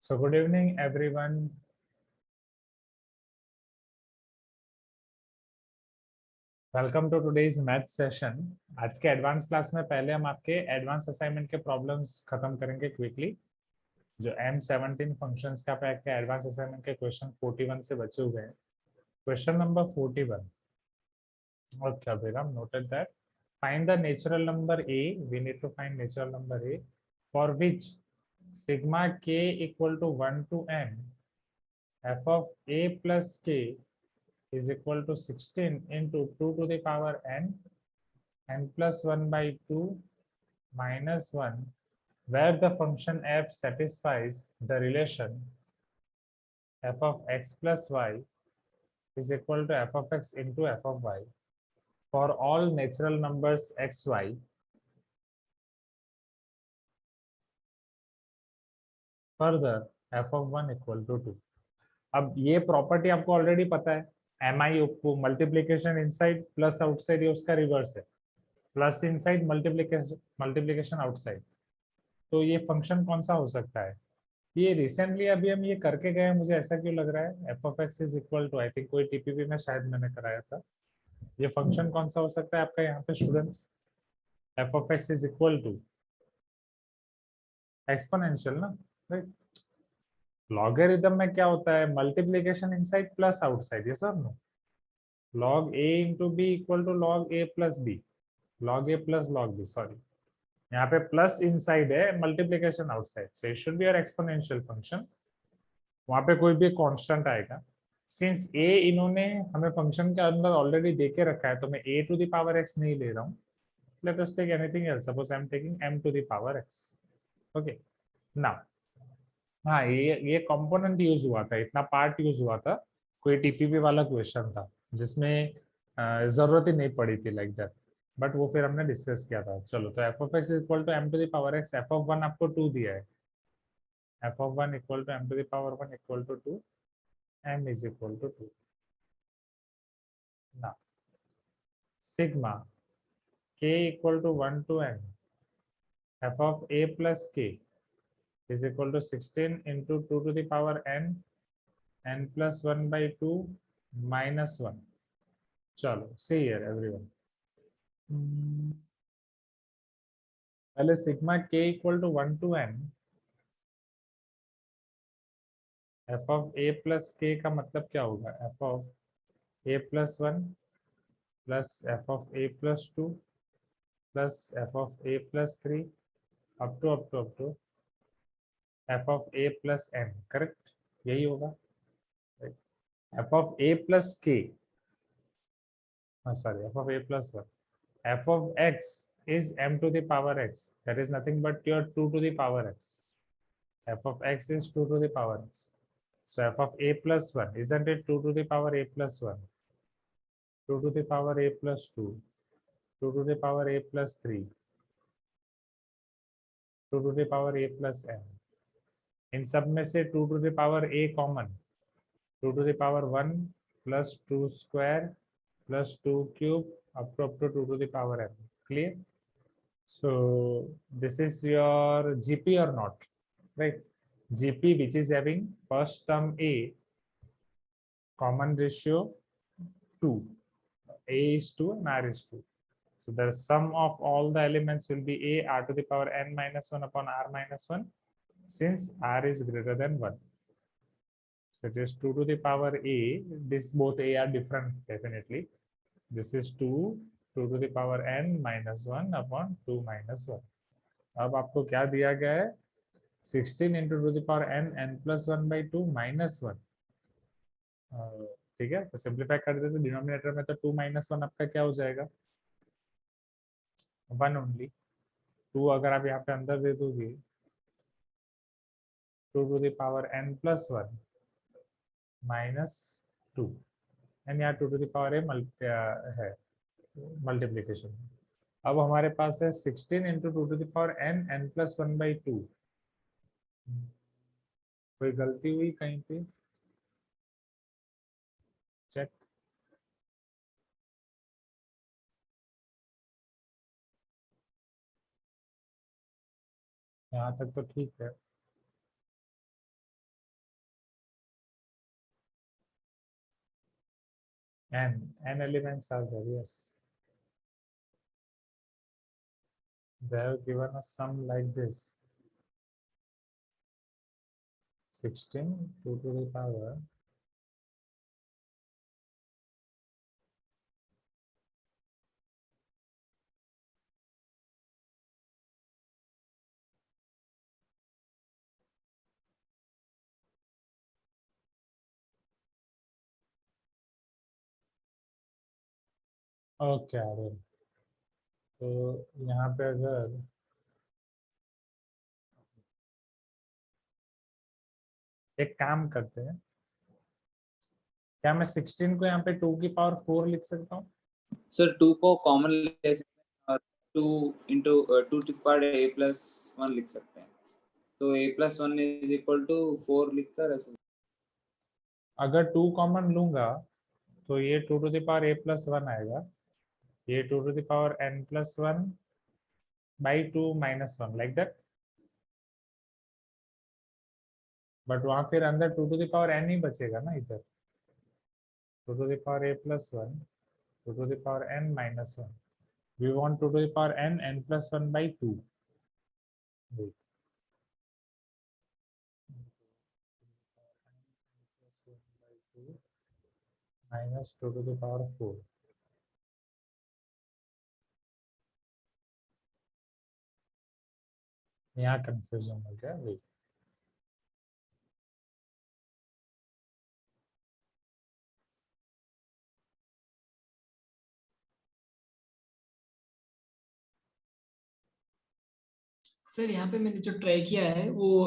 So good evening everyone. Welcome to today's math session. आज के advance class में पहले हम आपके एडवांस असाइनमेंट के प्रॉब्लम्स खत्म करेंगे क्विकली। जो M17 फंक्शंस का पैक के एडवांस असाइनमेंट के क्वेश्चन 41 से बचे हुए हैं। क्वेश्चन नंबर 41 और क्या बेटा noted that find the natural number a, we need to find natural number a for which sigma k equal to 1 to n f of a plus k is equal to 16 into 2 to the power n plus 1 by 2 minus 1, where the function f satisfies the relation f of x plus y is equal to f of x into f of y for all natural numbers x, y. Further, f of 1 equal to 2. अब ये property आपको already पता है, M आई को multiplication inside plus outside, ये उसका reverse है, plus inside multiplication outside. तो ये फंक्शन कौन सा हो सकता है? ये रिसेंटली अभी हम ये करके गए हैं, मुझे ऐसा क्यों लग रहा है F of X is equal to, I think कोई टीपीपी में शायद मैंने कराया था। ये फंक्शन कौन सा हो सकता है आपका यहाँ पे students? F of X is equal to exponential ना, राइट। लॉगरिथम में क्या होता है? Multiplication inside plus outside, yes और no? log a into B equal to log a plus B, log a plus log b, sorry यहाँ पे plus inside है, multiplication outside, so it should be your exponential function. वहां पे कोई भी constant आएगा। Since ए इन्होंने हमें फंक्शन के अंदर ऑलरेडी देके रखा है, तो मैं a to the power x नहीं ले रहा हूँ। Let us take anything else, suppose I am taking m to the power x। Okay, now हाँ, ये कंपोनेंट यूज हुआ था, इतना पार्ट यूज हुआ था, कोई टीपीपी वाला क्वेश्चन था जिसमें जरूरत ही नहीं पड़ी थी लाइक दैट, बट वो फिर हमने डिस्कस किया था। चलो, तो F of X equal to M to the power X, F of one आपको 2 दिया है, F of one equal to M to the power one equal to 2, m is equal to 2. Now, sigma k equal to 1 to n f of a plus k is equal to 16 into 2 to the power n plus 1 by 2 minus 1. चलो, see here everyone. पहले sigma k equal to 1 to n, f of a plus k का मतलब क्या होगा? f of a plus 1 plus f of a plus 2 plus f of a plus 3 up to f of a plus n, correct? यही होगा, f of a plus k, sorry, f of a plus 1, f of x is m to the power x, that is nothing but your 2 to the power x, f of x is 2 to the power x, so f of a plus 1, isn't it 2 to the power a plus 1, 2 to the power a plus 2, 2 to the power a plus 3, 2 to the power a plus n, इन सब में से 2 to the power a common, 2 to the power 1 plus 2 square plus 2 cube up to 2 to the power n. Clear? So this is your GP or not, right? GP which is having first term a common ratio 2, a is 2 and r is 2. So the sum of all the elements will be a r to the power n minus 1 upon r minus 1, since r is greater than 1. So it is 2 to the power a, this both a are different definitely. This is 2, 2 to the power n minus 1 upon 2 minus 1. अब आपको क्या दिया गया है? 16 into to the power n plus 1 by 2 minus 1. ठीक है, तो simplify कर देते, डिनोमिनेटर में तो 2 minus 1 आपका क्या हो जाएगा? 1 ओनली। 2 अगर आप यहाँ पे अंदर दे दोगे, 2 to the power n plus 1 minus 2, and यहाँ 2 to the power a है मल्टीप्लीकेशन। अब हमारे पास है 16 into 2 to the power n plus 1 by 2। कोई गलती हुई कहीं पे? चेक। यहाँ तक तो ठीक है। n elements are there, yes. They have given us sum like this. 16 2 to the power okay Aryan. तो यहाँ पे अगर एक काम करते हैं, क्या मैं 16 को यहाँ पे 2 की पावर 4 लिख सकता हूँ? सर 2 को कॉमन ले सकते हैं और 2 into 2 to the power a plus 1 लिख सकते हैं, तो a plus 1 is equal to 4 लिखकर ऐसे। अगर 2 कॉमन लूंगा तो ये 2 to the power a plus 1 आएगा, ये 2 to the power n plus 1 by 2 minus 1 like that, but वहां फिर अंदर 2 to the power n ही बचेगा ना इधर। 2 to the power a plus 1 2 to the power n minus 1, we want 2 to the power n plus 1 by 2। Wait. minus 2 to the power 4। यहाँ confusion हो गया। Wait, sir यहाँ पे मैंने जो ट्राई किया है वो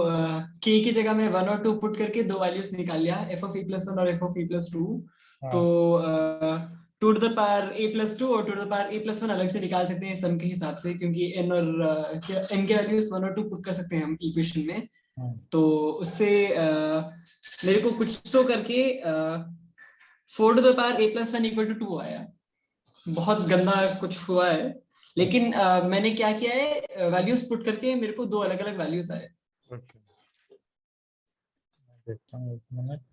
के की जगह में 1 और 2 पुट करके दो वैल्यूज निकाल लिया, एफ ऑफ ए प्लस 1 और एफ ऑफ ए प्लस 2। तो 2 to the power a plus 2 और 2 to the power a plus 1 अलग से निकाल सकते हैं सम के हिसाब से, क्योंकि n और n के वैल्यूज 1 और 2 पुट कर सकते हैं हम इक्वेशन में। तो उससे मेरे को कुछ तो करके 4 to the power a plus 1 equal to 2 आया। बहुत गंदा कुछ हुआ है, लेकिन मैंने क्या किया है, वैल्यूज पुट करके मेरे को दो अलग अलग वैल्यूज आए। ओके, देखता हूँ एक मिनट।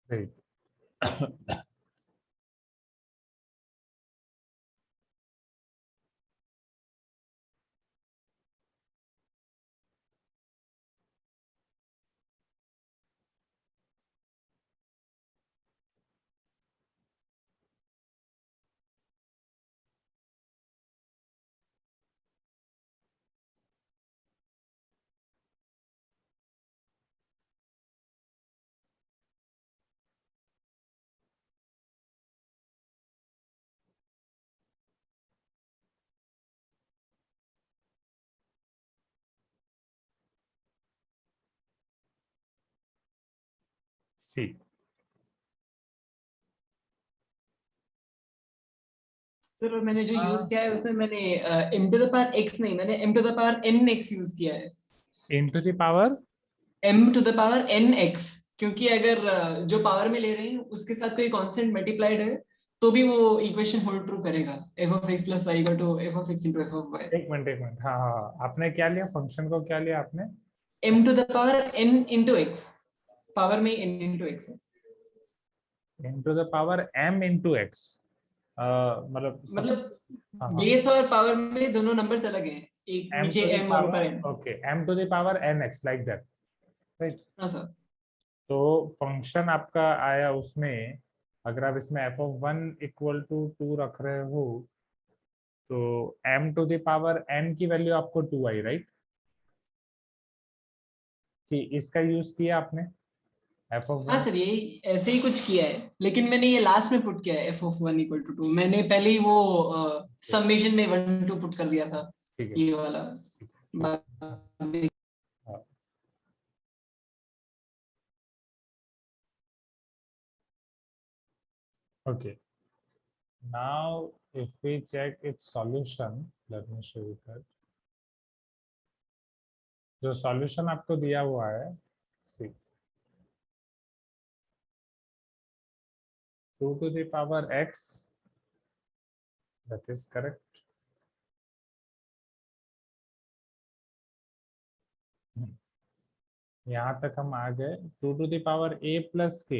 Wait. See. सर और मैंने जो यूज किया है उसमें मैंने m to the power x नहीं, मैंने m to the power n x use किया है। into the power m to the power n x, क्योंकि अगर जो पावर में ले रहे हैं उसके साथ कोई कांस्टेंट मल्टीप्लाइड है तो भी वो इक्वेशन होल्ड ट्रू करेगा, f of x plus y equal to f of x into f of y। एक मिनट, हाँ हाँ, आपने क्या लिया फंक्शन को, क्या लिया आपने? m to the power n into x, power में n into x है। into the power m into x, मतलब हाँ, बेस और पावर में दोनों नंबर्स अलग हैं, एक m नीचे to the m और ऊपर power, n। okay, m to the power nx like that, right? हाँ सर। तो फंक्शन आपका आया उसमें, अगर आप इसमें f of 1 इक्वल टू 2 रख रहे हो तो m to the power n की वैल्यू आपको 2 आई, राइट? कि इसका यूज किया आपने f of हाँ 1। सर, ये ऐसे ही कुछ किया है, लेकिन मैंने ये लास्ट में पुट किया है f of 1 equal to 2। मैंने पहले ही वो समेशन में 1 2 पुट कर दिया था, ठीक है, ये वाला। okay, now if we check its solution, let me show you that। जो सॉल्यूशन आपको दिया हुआ है, सी 2 to the power x, that is correct. यहाँ तक हम आ गए 2 to the power a plus k,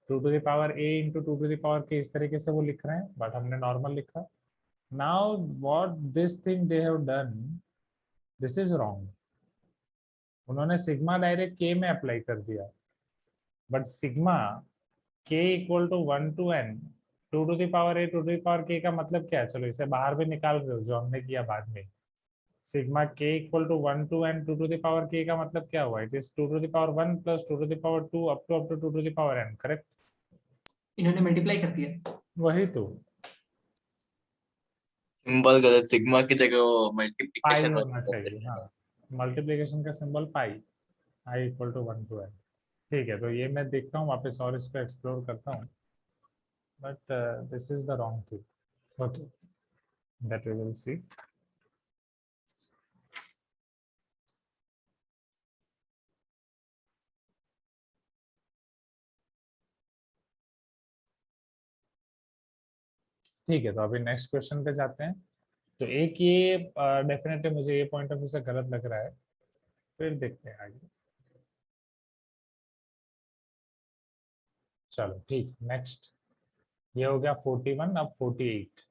2 to the power a into 2 to the power k, इस तरीके से वो लिख रहे हैं, बट हमने नॉर्मल लिखा. Now what this thing they have done, this is wrong. उन्होंने सिग्मा डायरेक्ट k में अप्लाई कर दिया, but sigma k equal to 1 to n 2 to the power a 2 to the power k का मतलब क्या है? चलो इसे बाहर भी निकाल रहे हो जो हमने किया बाद में. Sigma k equal to 1 to n 2 to the power k का मतलब क्या हुआ? It is 2 to the power 1 plus 2 to the power 2 up to 2 to the power n, correct? इन्होंने मल्टीप्लाई कर दिया. वही तो, सिंबल गलत, सिग्मा की जगह वो पाई मल्टीप्लिकेशन होना चाहिए. हाँ, मल्टीप्लिकेशन का symbol pi, i equal to 1 to n. ठीक है, तो ये मैं देखता हूँ वापस और इसको एक्सप्लोर करता हूँ, but this is the wrong thing. Okay, that we will see. ठीक है, तो अभी नेक्स्ट क्वेश्चन पे जाते हैं. तो एक ये डेफिनेटली मुझे ये पॉइंट ऑफ व्यू से गलत लग रहा है, फिर देखते हैं आगे. चलो ठीक, नेक्स्ट. ये हो गया 41, अब 48.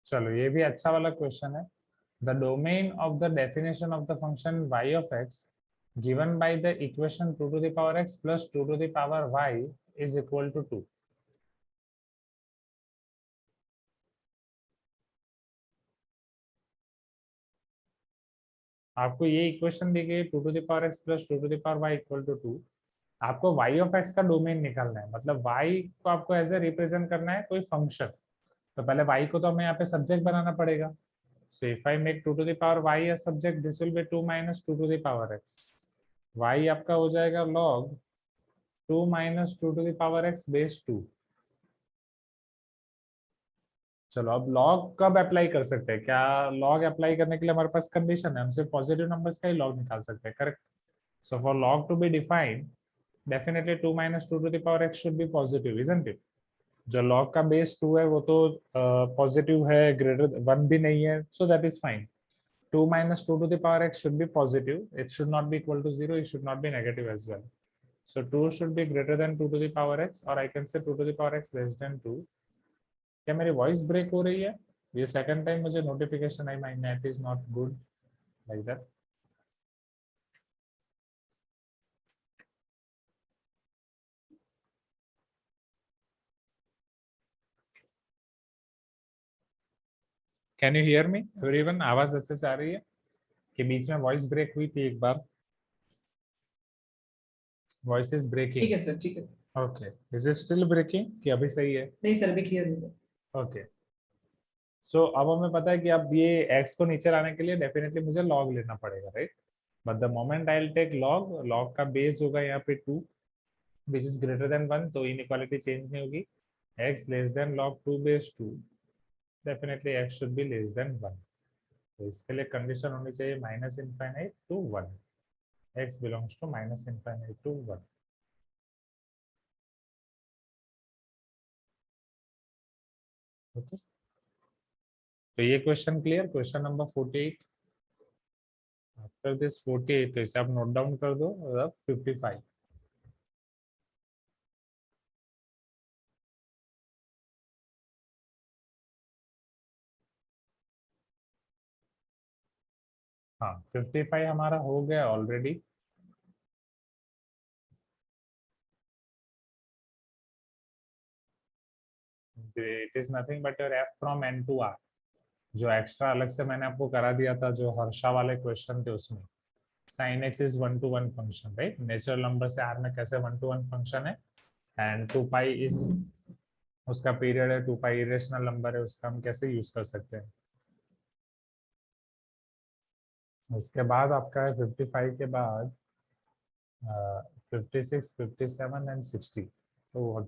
चलो ये भी अच्छा वाला क्वेश्चन है. The domain of the definition of the function y of x given by the equation 2 to the power x plus 2 to the power y is equal to 2. आपको ये इक्वेशन दी गई 2 to the power x plus 2 to the power y equal to 2. आपको y of x का domain निकालना है, मतलब y को आपको एज ए रिप्रेजेंट करना है कोई फंक्शन. तो पहले y को तो हमें यहाँ पे सब्जेक्ट बनाना पड़ेगा. So if I make 2 to the power y as subject, this will be 2 minus 2 to the power x. y आपका हो जाएगा log 2 minus 2 to the power x base 2. चलो अब log कब अप्लाई कर सकते हैं? क्या log अप्लाई करने के लिए हमारे पास कंडीशन है? हम सिर्फ पॉजिटिव नंबर्स का ही log निकाल सकते हैं, correct? So for log to be defined, definitely 2 minus 2 to the power x should be positive, isn't it? जो log का बेस 2 है वो तो पॉजिटिव है, ग्रेटर 1 भी नहीं है, so that is fine. 2 minus 2 to the power x should be positive. It should not be equal to 0. It should not be negative as well. So 2 should be greater than 2 to the power x, or I can say 2 to the power x less than 2. क्या मेरी voice break हो रही है? ये second time मुझे notification I, my net is not good like that. Can you hear me everyone? आवाज अच्छे से आ रही है कि बीच में वॉइस ब्रेक हुई थी एक बार? वॉइस इज ठीक ब्रेकिंग. है सर, ठीक है. Okay, is it still breaking कि अभी सही है? नहीं सर, अभी क्लियर हो गया. ओके, सो अब हमें पता है कि अब ये x को नीचे लाने के लिए डेफिनेटली मुझे log लेना पड़ेगा, right? But the moment I will take log, log का बेस होगा यहाँ पे 2 विच इज ग्रेटर देन 1, तो इनइक्वालिटी चेंज नहीं होगी. x less than log 2 base 2, definitely x should be less than 1. तो इसके लिए कंडीशन होनी चाहिए minus infinite to 1, x belongs to minus infinite to 1. Okay, तो ये question clear, question number 48. After this 48, तो इसे आप नोट डाउन कर दो. 55. हाँ, 55 हमारा हो गया already. It is nothing but your f from n to r, जो एक्स्ट्रा अलग से मैंने आपको करा दिया था जो हर्षा वाले क्वेश्चन थे उसमें। sin x is 1 to 1 function, right? Natural number से r में कैसे 1 to 1 फंक्शन है, एंड 2 पाई इज उसका पीरियड है, 2 पाई इरेशनल नंबर है, उसका हम कैसे यूज कर सकते हैं। उसके बाद आपका है 55 के बाद 56, 57 एंड 60। तो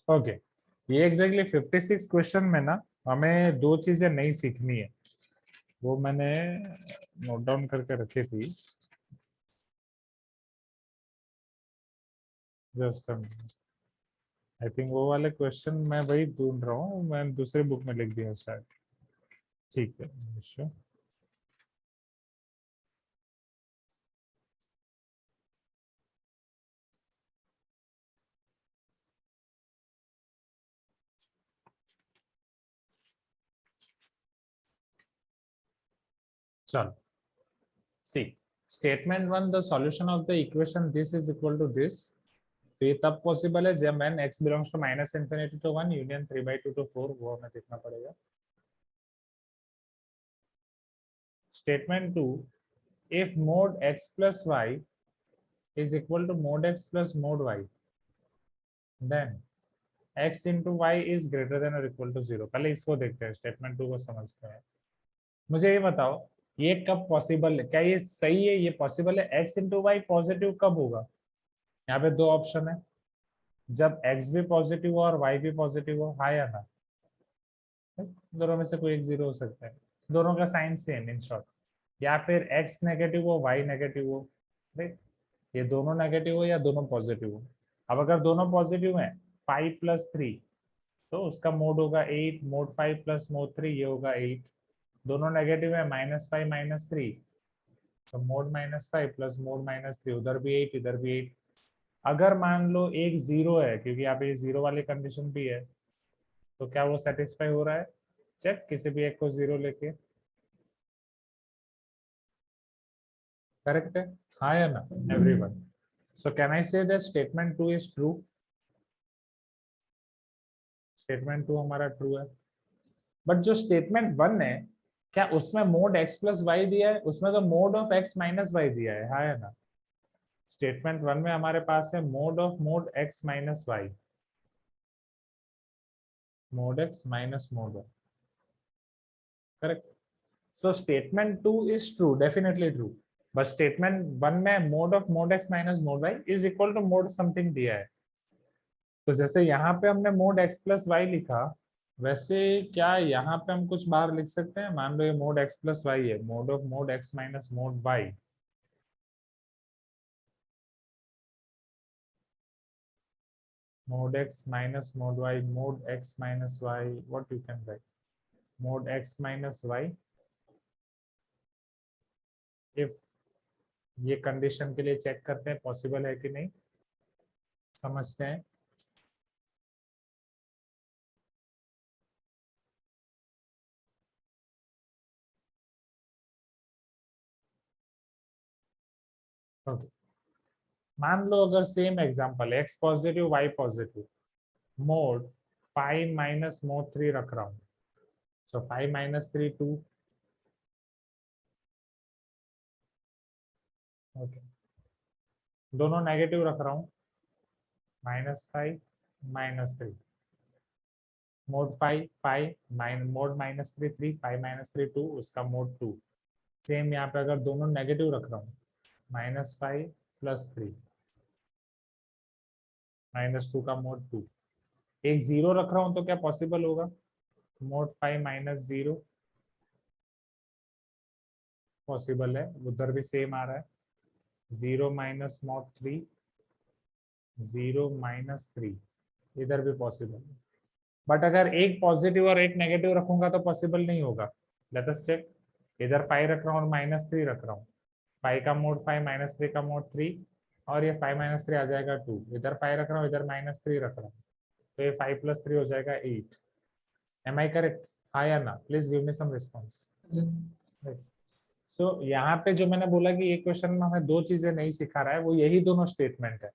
ओके, ये एग्जैक्टली 56 क्वेश्चन में ना हमें दो चीजें नई सीखनी है, वो मैंने नोट डाउन करके रखी थी। जस्ट आई थिंक वो वाले क्वेश्चन मैं वही ढूंढ रहा हूँ, मैं दूसरे बुक में लिख दिया शायद। ठीक है, sure. चलो, see statement 1, the solution of the equation this is equal to this. तो ये तब पॉसिबल है जब n x belongs to -∞ to 1 union 3/2 to 4, वो हमें देखना पड़ेगा। Statement 2, if mod x plus y is equal to mod x plus mod y, then x into y is greater than or equal to 0। पहले इसको देखते हैं, statement 2 को समझते हैं। मुझे ये बताओ, ये कब पॉसिबल है, क्या ये सही है, ये पॉसिबल है x into y पॉजिटिव कब होगा? यहाँ पे दो ऑप्शन है, जब x भी पॉजिटिव हो और y भी पॉजिटिव हो, हाँ या ना? दोनों में से कोई एक जीरो हो सकता है, दोनों का साइन सेम इन शॉर्ट। या फिर x नेगेटिव हो y नेगेटिव हो, राइट? ये दोनों नेगेटिव हो या दोनों पॉजिटिव हो। अब अगर दोनों पॉजिटिव हैं 5 + 3, तो उसका मोड होगा 8, मोड 5 प्लस मोड 3 ये होगा 8। दोनों नेगेटिव है -5 - 3, तो मोड -5 प्लस मोड -3, उधर भी 8 इधर भी 8। अगर मान लो एक जीरो है, क्योंकि यहाँ पे ये जीरो वाली कंडीशन भी है, तो क्या वो सेटिस्फाई हो रहा है? चेक किसी भी एक को जीरो लेके, करेक्ट है, हाँ या ना everyone? So can I say that statement 2 is true? Statement 2 हमारा ट्रू है। बट जो स्टेटमेंट 1 है, क्या उसमें मोड x प्लस वाई दिया है? उसमें तो mod of x minus y दिया है, हाँ या ना? स्टेटमेंट 1 में हमारे पास है mod of mod x minus y, mod x minus mod y, correct? So statement 2 is true, definitely true. But statement 1 में mod of mod x minus mod y is equal to mod something दिया है। तो जैसे यहाँ पे हमने mod x plus Y लिखा, वैसे क्या यहाँ पे हम कुछ बाहर लिख सकते हैं? मान लो ये मोड x प्लस वाई है, mod of mod x minus mod y, mod x minus mod y, mod x minus y, what you can write? Mod x minus y, if ये कंडीशन के लिए चेक करते हैं possible है कि नहीं, समझते हैं। ओके, मान लो अगर same example x positive y positive, mode 5 minus mode 3 रख रहा हूँ, सो 5 - 3 2, ओके, दोनों नेगेटिव रख रहा हूँ, -5 - 3, मोड 5 5 मोड -3 3, 5 - 3 2, उसका मोड 2। सेम यहाँ पे अगर दोनों नेगेटिव रख रहा हूँ, -5 + 3, -2 का मोड 2, एक जीरो रख रहा हूँ तो क्या पॉसिबल होगा? मोड 5 - 0 पॉसिबल है, उधर भी सेम आ रहा है, 0 - मोड 3, 0 - 3, इधर भी पॉसिबल है। बट अगर एक पॉजिटिव और एक नेगेटिव रखूंगा तो पॉसिबल नहीं होगा, लेट अस चेक, इधर 5 रख रहा हूँ और -3 रख रहा हूँ, 5 का मोड 5, -3 का मोड 3, और ये 5 - 3 आ जाएगा 2, इधर 5 रख रहा हूँ, इधर -3 रख रहा हूँ, तो ये 5 + 3 हो जाएगा 8। Am I correct? हाँ या ना? Please give me some response. So यहाँ पे जो मैंने बोला कि ये क्वेश्चन में हमें दो चीजें नहीं सिखा रहा है, वो यही दोनों स्टेटमेंट है,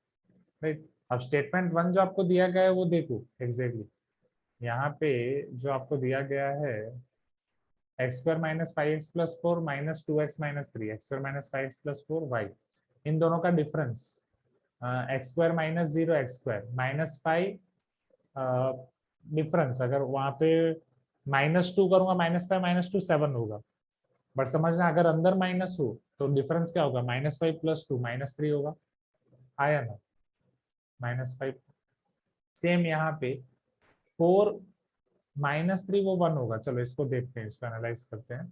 राइट। अब स्टेटमेंट 1 जो आपको दिया गया है वो देखो एग्जैक्टली, यहाँ पे जो आपको दिया गया है x² - 5x + 4 - 2x - 3, x² - 5x + 4 y, इन दोनों का डिफरेंस x² - 0 x² -5, डिफरेंस अगर वहां पे -2 करूंगा, -5 - 2 7 होगा, बट समझना अगर अंदर माइनस हो तो डिफरेंस क्या होगा, -5 + 2 -3 होगा, आया ना? -5 सेम यहाँ पे 4 -3 वो 1 होगा। चलो इसको देखते हैं, इसको एनालाइज करते हैं।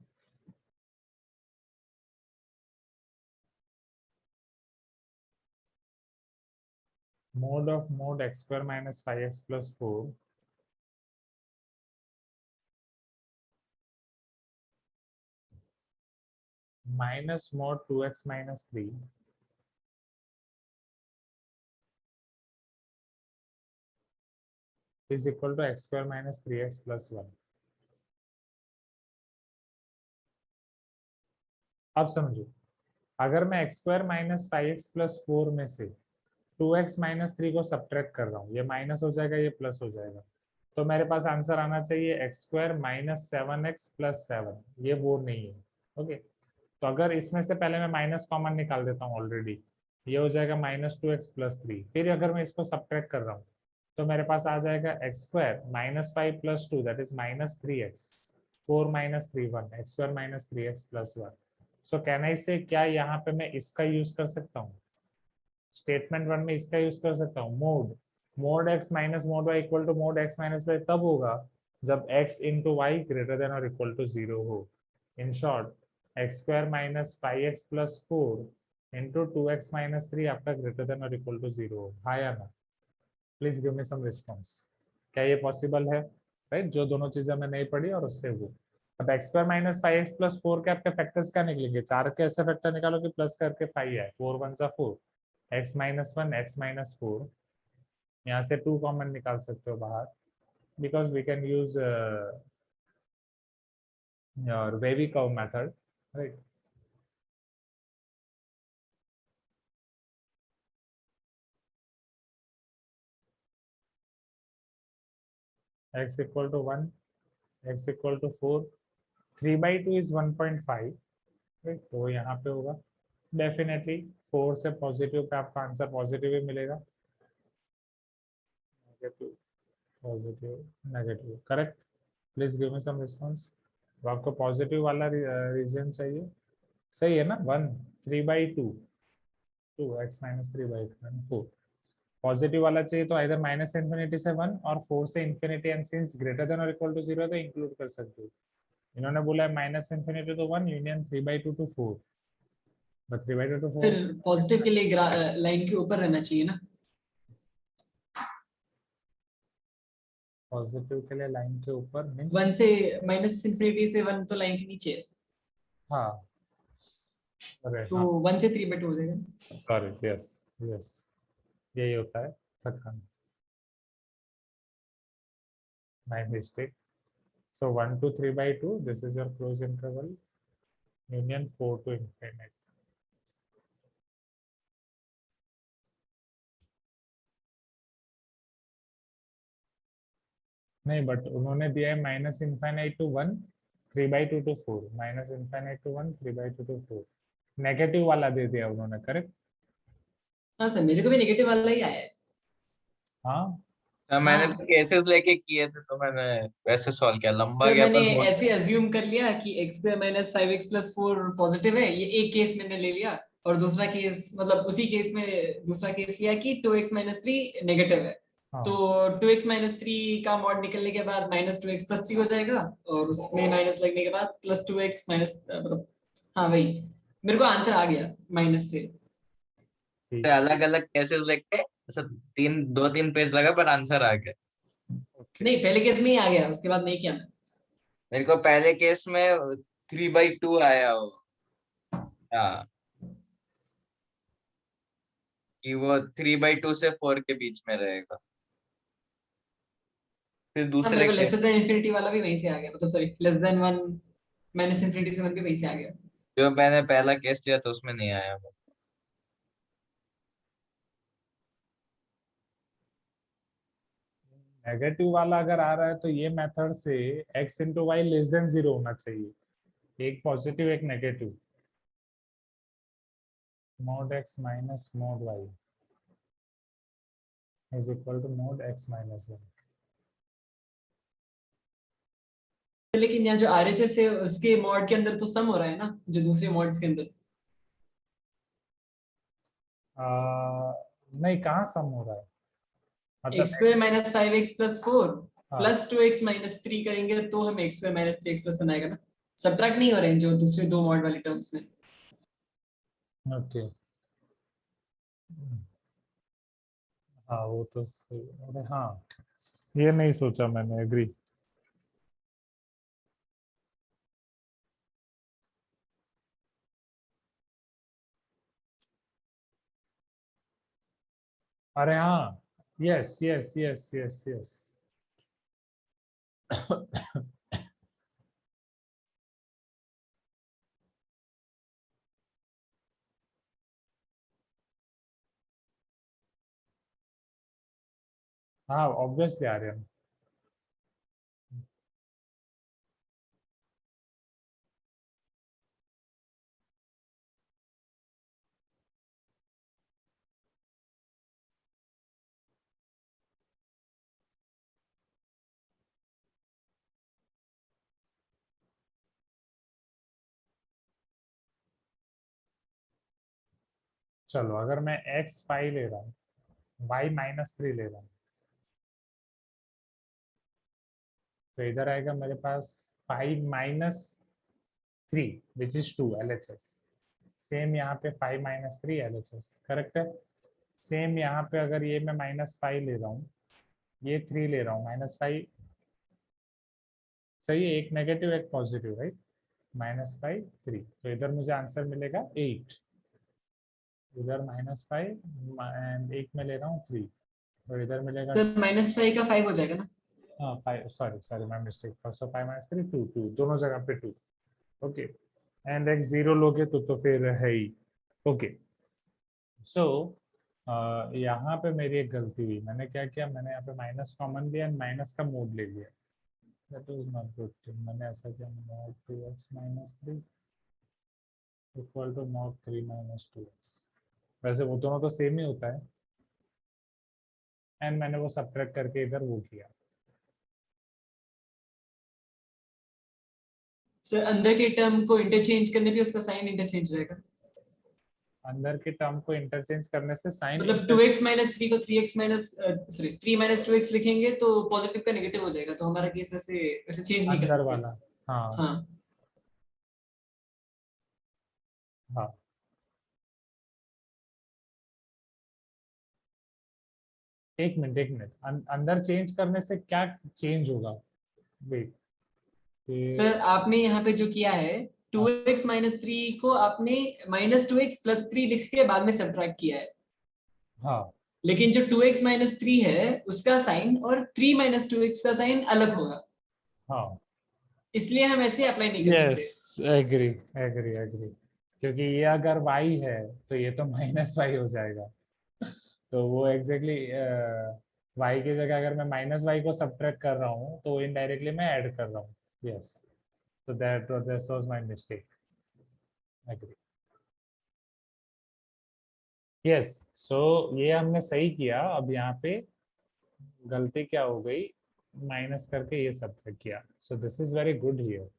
Mode of mode x² - 5x + 4 minus mod 2x - 3 is equal to x² - 3x + 1। अब समझो, अगर मैं x² - 5x + 4 में से 2x - 3 को सब्ट्रैक्ट कर रहा हूँ, ये माइनस हो जाएगा, ये प्लस हो जाएगा, तो मेरे पास आंसर आना चाहिए x² - 7x + 7, ये वो नहीं है। ओके, तो अगर इसमें से पहले मैं माइनस कॉमन निकाल देता हूँ ऑलरेडी, ये हो जाएगा -2x + 3, फिर अगर मैं इसको सब्ट्रैक्ट कर रहा हूँ तो मेरे पास आ जाएगा x² - 5 + 2 that is -3x, 4 - 3 1, x² - 3x + 1। So can I से, क्या यहाँ पे मैं इसका यूज कर सकता हूँ, स्टेटमेंट 1 में इसका यूज कर सकता हूँ, mod x - mod y equal to mod x - y तब होगा जब x × y ग्रेटर देन और इक्वल टू 0 हो। In short x² - 5x + 4 × 2x - 3 आपका ग्रेटर देन और इक्वल टू 0 हो। हाँ या ना? Please give me some response. क्या ये पॉसिबल है, राइट? जो दोनों चीजें हमने नहीं पढ़ी और उससे वो। अब x² - 5x + 4 के आपके फैक्टर्स क्या निकलेंगे, 4 के ऐसे फैक्टर निकालो कि प्लस करके 5 है, 4 1 = 4, x - 1 x - 4, यहाँ से 2 कॉमन निकाल सकते हो बाहर, because we can use your wavy curve method, right. x = 1, x = 4, 3/2 is 1.5, right, तो यहाँ पे होगा डेफिनेटली 4 से पॉजिटिव पे आपका आंसर पॉजिटिव ही मिलेगा, negative positive negative, correct. Please give me some response. तो आपको पॉजिटिव वाला रीजन चाहिए, सही है ना? 1 3/2 2 x - 3/2 4 पॉजिटिव वाला चाहिए, तो इधर -∞ से 1 और 4 से infinity, and since greater than और इक्वल टू 0 तो इंक्लूड कर सकते हो। इन्होंने बोला है -∞ to 1 union 3/2 to 4, but 3/2 to 4 फिर पॉजिटिव के लिए लाइन के ऊपर रहना चाहिए ना? पॉजिटिव के लिए लाइन के ऊपर मींस 1 से -∞ से 1 तो लाइन के नीचे है, हाँ, अरे तो हाँ 1 से 3/2 हो जाएगा। सॉरी, यस यस, यही होता है थकान, my mistake. So 1 to 3/2, this is your close interval, union 4 to infinite. नहीं, बट उन्होंने दिया है -∞ to 1 3/2 to 4, -∞ to 1 3/2 to 4, negative वाला दे दिया उन्होंने, करेक्ट? हाँ सर, मेरे को भी नेगेटिव वाला ही आया है। हाँ मैंने हाँ तो केसेस लेके किए थे, तो मैंने वैसे सॉल्व किया, लंबा सर, गया मैंने पर हो ऐसे अज्यूम कर लिया कि x² - 5x + 4 पॉजिटिव है, ये एक केस मैंने ले लिया, और दूसरा केस मतलब उसी केस में दूसरा केस लिया कि 2x - 3 नेगेटिव है, हाँ तो 2x - 3 का मॉड निकलने के बाद -2x + 3 हो जाएगा, और उसमें माइनस लगने के बाद +2x मतलब हाँ वही, मेरे को आंसर आ गया माइनस से। ठीक, अलग अलग केसेस लेके ऐसा 2-3 पेज लगा पर आंसर आ गया। नहीं, पहले केस में ही आ गया, उसके बाद नहीं किया मैं। मेरे को पहले केस में 3/2 आया हो, हाँ, कि वो 3/2 से 4 के बीच में रहेगा। फिर हाँ, दूसरे मेरे को के लेसर देन इंफिनिटी वाला भी वहीं से आ गया, मतलब sorry less than 1 minus infinity से 1 भी वहीं से आ गया। जो मैंने पहला केस लिया तो उसमें नहीं आया वो। नेगेटिव वाला अगर आ रहा है तो ये मेथड से x into y less than 0 होना चाहिए, एक पॉजिटिव एक negative. mod x minus mod y is equal to mod x minus 1। लेकिन यहाँ जो आरएचएस है उसके मॉड के अंदर तो सम हो रहा है ना, जो दूसरे मॉड्स के अंदर। नहीं, कहाँ सम हो रहा है, मतलब x square minus 5x plus 4 हाँ, प्लस 2x माइनस 3 करेंगे तो हमें x square minus 3x plus 1 आएगा ना। सब्ट्रैक्ट नहीं हो रहे हैं जो दूसरे दो मॉड वाले टर्म्स में। ओके, हाँ वो तो अरे हाँ, ये नहीं सोचा मैंने, एग्री। अरे हाँ, yes yes yes yes yes. हाँ ऑब्वियसली आर्यन। चलो अगर मैं x 5 ले रहा हूँ, y माइनस 3 ले रहा हूँ, तो इधर आएगा मेरे पास 5 minus 3 which is 2 LHS। Same यहाँ पे 5 माइनस 3 LHS, करेक्ट है। सेम यहाँ पे अगर ये मैं -5 ले रहा हूँ, ये 3 ले रहा हूँ, -5 सही है, एक नेगेटिव एक पॉजिटिव, राइट। -5 3, तो इधर मुझे आंसर मिलेगा 8। इधर -5 एंड एक में ले रहा हूँ 3, तो इधर मिलेगा सर माइनस 5 का 5 हो जाएगा ना। हाँ 5, sorry sorry my mistake, first 5 minus 3 2 2 दोनों जगह पे 2। ओके, एंड x 0 लोगे तो फिर है ही। ओके, सो यहाँ पे मेरी एक गलती हुई, मैंने क्या किया, मैंने यहाँ पे माइनस कॉमन लिया एंड माइनस का मोड ले लिया। That is not good thing. मैंने ऐसा किया, mod 2x minus 3 equal to mod 3 minus 2x। वैसे वो दोनों तो सेम ही होता है, एंड मैंने वो सब्ट्रैक्ट करके इधर वो किया। सर अंदर के टर्म को इंटरचेंज करने पे उसका साइन इंटरचेंज रहेगा। अंदर के टर्म को इंटरचेंज करने से साइन मतलब 2x माइनस 3 को 3x minus sorry 3 minus 2x लिखेंगे तो पॉजिटिव का नेगेटिव हो जाएगा, तो हमारा केस वैसे वैसे चेंज नहीं कर अंदर सकते। वाला, हाँ हाँ हाँ। एक मिनट एक मिनट, अंदर चेंज करने से क्या चेंज होगा, वेट। सर आपने यहाँ पे जो किया है 2x माइनस 3 को आपने माइनस 2x प्लस 3 लिख के बाद में सब्ट्रैक्ट किया है, हाँ लेकिन जो 2x माइनस 3 है उसका साइन और 3 माइनस 2x का साइन अलग होगा, हाँ, इसलिए हम ऐसे अप्लाई नहीं कर सकते। यस एग्री एग्री एग्री, क्योंकि ये अगर y है तो ये तो -y हो जाएगा। तो वो एग्जैक्टली y की जगह अगर मैं -y को सब्ट्रैक्ट कर रहा हूँ तो इनडायरेक्टली मैं ऐड कर रहा हूँ। Yes, so that this was my mistake. Agree. Yes, so ये हमने सही किया। अब यहाँ पे गलती क्या हो गई, माइनस करके ये सब किया। So this is very good here,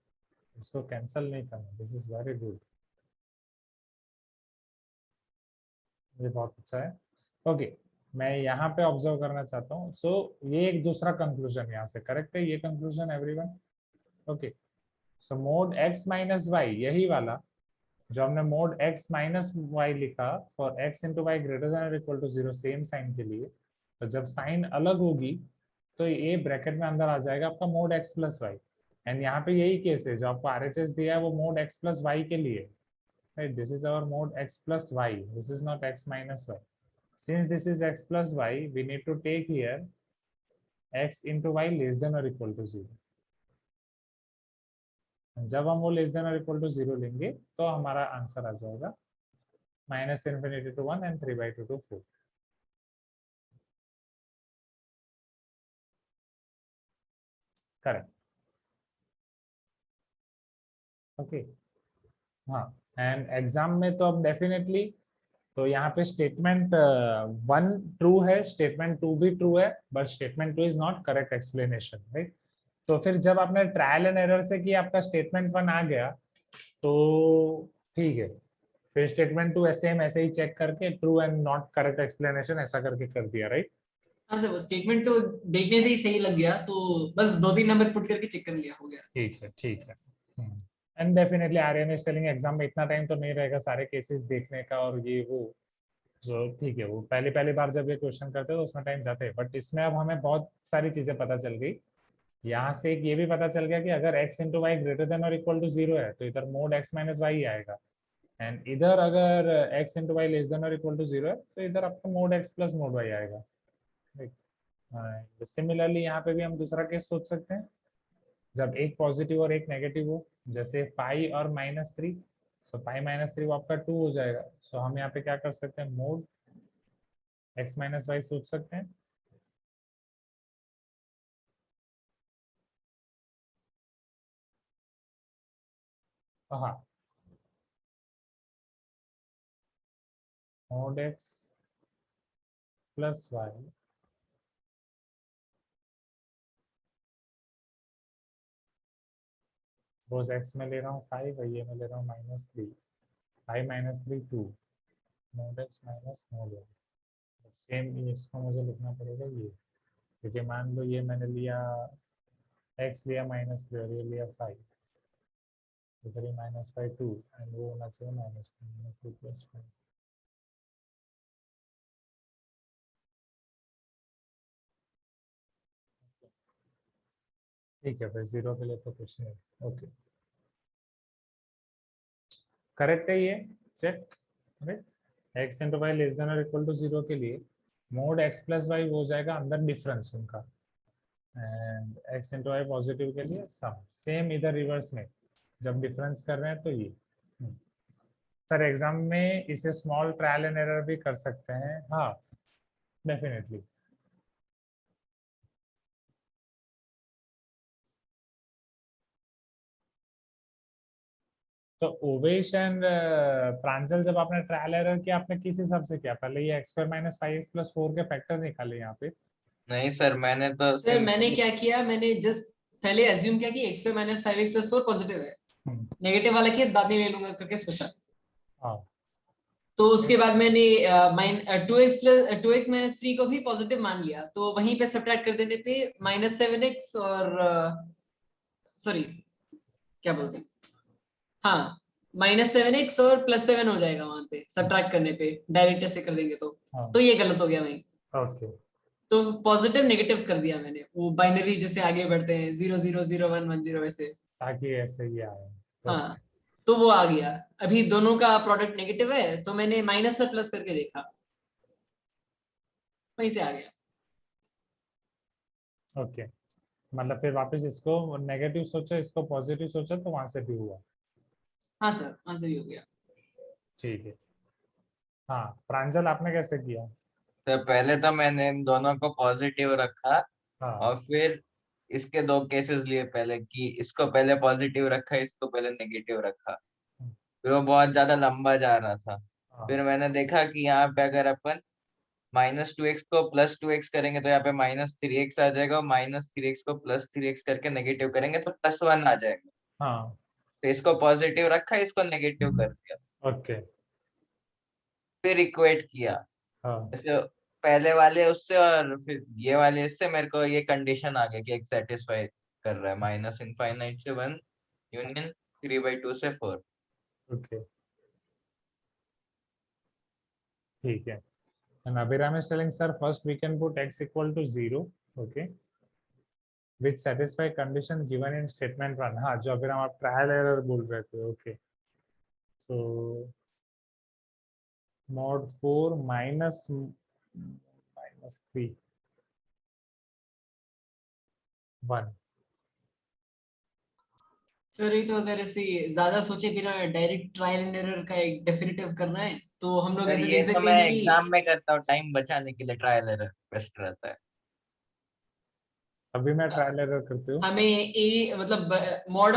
इसको कैंसिल नहीं करना, दिस इज वेरी गुड, ये बहुत अच्छा है। ओके, मैं यहाँ पे ऑब्जर्व करना चाहता हूँ। सो ये एक दूसरा कंक्लूजन यहाँ से करेक्ट है, ये conclusion everyone. Okay, so mod x minus y, यही वाला जो हमने मोड x माइनस वाई लिखा for x into y greater than equal to 0 same sign के लिए, तो जब साइन अलग होगी तो ये ब्रैकेट में अंदर आ जाएगा आपका mod x plus y. And यहाँ पे यही केस है जो आपको आरएचएस दिया है वो मोड x प्लस वाई के लिए, right? This is our mod x plus y, this is not x minus y. Since this is x plus y, we need to take here x into y less than or equal to 0. जब हम वो less than और equal to 0 लेंगे तो हमारा answer आ जाएगा minus infinity to 1 and 3/2 to 4. Correct. Okay. हाँ, एंड एग्जाम में तो अब डेफिनेटली तो यहाँ पे स्टेटमेंट 1 ट्रू है, स्टेटमेंट 2 भी ट्रू है, but statement 2 is not correct explanation, right? तो फिर जब आपने ट्रायल एंड एरर से कि आपका स्टेटमेंट 1 आ गया तो ठीक है, फिर स्टेटमेंट 2 सेम ऐसे ही चेक करके true and not correct explanation ऐसा करके कर दिया, राइट? हाँ सर, वो स्टेटमेंट तो देखने से ही सही लग गया, तो बस 2-3 नंबर पुट करके चेक कर लिया, हो गया. ठीक है, ठीक है. And definitely Aryan is telling exam में इतना टाइम तो नहीं रहेगा सारे केसेस देखने का और ये वो, जो ठीक है वो पहली पहली बार जब ये क्वेश्चन करते हैं तो उसमें टाइम जाते हैं, बट इसमें अब हमें बहुत सारी चीजें पता चल गई. यहाँ से एक ये भी पता चल गया कि अगर x into y greater than और इक्वल टू 0 है तो इधर मोड x माइनस वाई आएगा, एंड इधर अगर x into y less than और इक्वल टू 0 है तो इधर आपका mod x plus mod y आएगा. सिमिलरली यहाँ पे भी हम दूसरा केस सोच सकते हैं जब एक पॉजिटिव और एक नेगेटिव हो, जैसे पाई और -3. सो पाई -3 वो आपका 2 हो जाएगा. सो हम यहाँ पे क्या कर सकते हैं, मोड x माइनस वाई सोच सकते हैं. हाँ, मोड x प्लस वाई रोज x में ले रहा हूँ 5 और ये में ले रहा हूँ -3. 5 -3 2 mod x minus mod y. Same इसको मुझे लिखना पड़ेगा ये, क्योंकि मान लो ये मैंने लिया x लिया -3 और ये लिया 5, इधर -5 2 एंड वो होना चाहिए -3 प्लस 5. ठीक है, फिर 0 के लिए तो कुछ नहीं. ओके, करेक्ट है ये, check. X into y less than और इक्वल टू 0 के लिए मोड x प्लस वाई हो जाएगा अंदर डिफरेंस उनका, and x into y positive के लिए सम. सेम इधर रिवर्स में जब डिफरेंस कर रहे हैं तो ये. सर एग्जाम में इसे स्मॉल ट्रायल एंड एरर भी कर सकते हैं. हाँ, डेफिनेटली. तो ओवेश एंड प्रांजल जब आपने ट्रायल एरर किया आपने किस हिसाब से किया, पहले ये x² - 5x + 4 के फैक्टर निकाले यहाँ पे? नहीं सर, मैंने तो सर मैंने सिंपली क्या किया, मैंने जस्ट पहले एज्यूम किया कि x² - 5x + 4 पॉजिटिव है, हम्म, नेगेटिव वाला केस बाद में ले लूंगा करके सोचा. हाँ. तो उसके बाद मैंने 2x - 3 को भी पॉजिटिव मान लिया, तो वहीं पे सब्ट्रैक्ट कर देने पे -7x और सॉरी क्या बोलते हैं, हाँ -7x और +7 हो जाएगा वहां पे सब्ट्रैक्ट करने पे, डायरेक्ट ऐसे कर देंगे तो. हाँ. तो ये गलत हो गया वहीं. ओके. तो पॉजिटिव नेगेटिव कर दिया मैंने, वो बाइनरी जैसे आगे बढ़ते हैं 0 0 0 1 1 0 ऐसे. ताकि ऐसे ही आए. हाँ, तो वो आ गया. अभी दोनों का प्रोडक्ट नेगेटिव है तो मैंने माइनस और प्लस करके देखा, वहीं से आ गया. ओके, मतलब फिर वापस इसको नेगेटिव सोचा इसको पॉजिटिव सोचा तो वहां से भी हुआ. हाँ सर, आंसर ही हो गया. ठीक है. हाँ, प्रांजल आपने कैसे किया? तो पहले तो मैंने इन दोनों को पॉजिटिव रखा हाँ. और फिर इसके दो केसेस लिए, पहले कि इसको पहले पॉजिटिव रखा, इसको पहले नेगेटिव रखा. फिर वो बहुत ज्यादा लंबा जा रहा था. हाँ. फिर मैंने देखा कि यहाँ पे अगर अपन -2x को +2x करेंगे तो यहाँ पे -3x आ जाएगा, और -3x को +3x करके नेगेटिव करेंगे तो +1 आ जाएगा. हाँ. तो इसको पॉजिटिव रखा, इसको नेगेटिव कर दिया, ओके. फिर इक्वेट किया. हाँ. जैसे पहले वाले उससे और फिर ये वाले इससे मेरे को ये कंडीशन आ गया कि एक सेटिस्फाई कर रहा है, -∞ से 1 यूनियन 3/2 से 4. ओके, ठीक है. And Abhiram is telling, sir, first we can put x equal to 0. Okay. Which satisfy condition given in statement 1। हाँ, जो अगर हम आप ट्रायल एरर बोल रहे थे। ओके, सो mod 4 minus 3 1। सर ये तो अगर ऐसे ज्यादा सोचे बिना डायरेक्ट ट्रायल एंड एरर का एक डेफिनेटिव करना है तो हम लोग सर ऐसे ये देख तो सकते मैं हैं कि एग्जाम में करता हूँ, टाइम बचाने के लिए ट्रायल एरर बेस्ट रहता है। अभी मैं ट्रायल एरर करती हूँ। हमें ए मतलब mod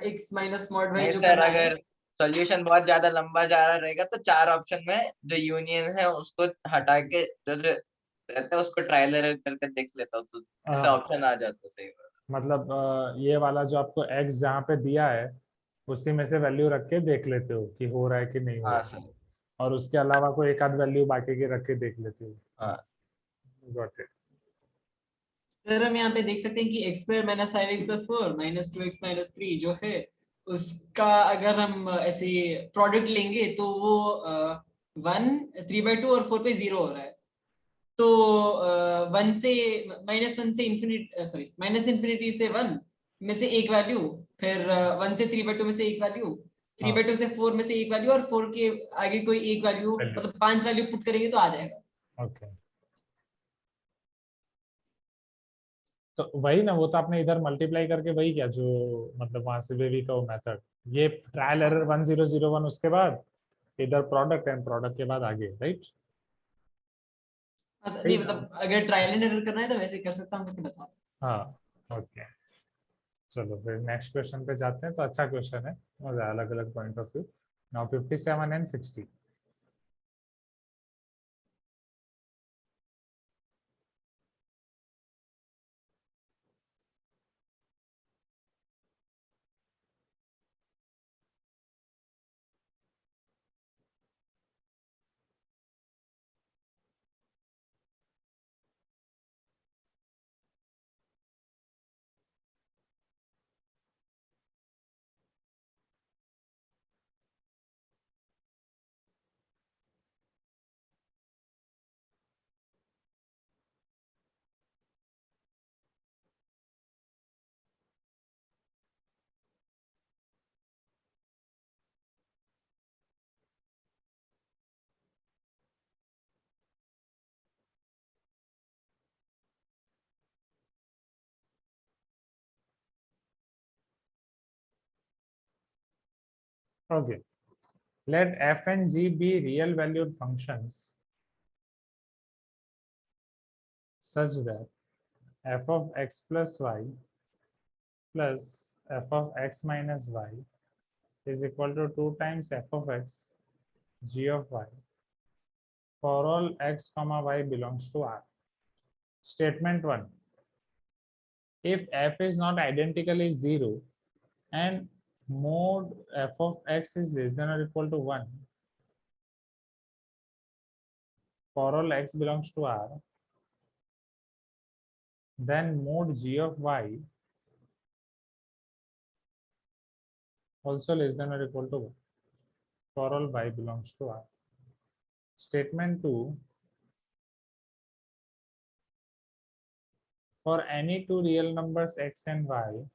x minus mod y नहीं जो सर, करना है। अगर सॉल्यूशन बहुत ज्यादा लंबा जा रहा रहेगा तो 4 ऑप्शन में जो यूनियन है उसको हटा के जो जो रहता है उसको ट्रायल एरर करके देख लेता हूँ, तो ऐसा ऑप्शन आ जाता है सही बात। मतलब ये वाला जो आपको x जहाँ पे दिया है उसी में से वैल्यू रख के देख लेते हो कि हो रहा है कि नहीं हो हाँ रहा है, सर। और उसके अलावा कोई एक आध वैल्यू बाकी की रख के देख लेते हो। हाँ गॉट इट। सर हम यहाँ पे देख सकते हैं कि x square minus five x plus four minus two x minus three जो है उसका अगर हम ऐसे प्रोडक्ट लेंगे तो वो 1 3/2 और 4 पे 0 हो रहा है। तो 1 से -1 से इंफिनिटी सॉरी -इंफिनिटी से 1 में से एक वैल्यू, फिर 1 से 3/2 में से एक वैल्यू, 3/2 से 4 में से एक वैल्यू, और 4 के आगे कोई एक वैल्यू, Value. मतलब 5 वैल्यू पुट करेंगे तो आ जाएगा। ओके, तो वही ना, वो तो आपने इधर मल्टीप्लाई करके वही किया जो मतलब वहां से वेवी का वो मेथड। ये ट्रायल एरर 1001 उसके बाद इधर प्रोडक्ट एंड प्रोडक्ट के बाद आगे, राइट। नहीं मतलब अगर ट्रायल एंड एरर करना है तो वैसे कर सकता हूँ, करके बता रहा हूँ। हाँ ओके, चलो फिर नेक्स्ट क्वेश्चन पे जाते हैं। तो अच्छा क्वेश्चन है, मजा अलग अलग point of view. Now 57 and 60। Okay, let f and g be real valued functions such that f of x plus y plus f of x minus y is equal to 2 times f of x g of y for all x comma y belongs to R. Statement 1. If f is not identically 0 and mod f of x is less than or equal to 1 for all x belongs to R, then mod g of y also less than or equal to 1 for all y belongs to R. Statement 2. For any two real numbers x and y,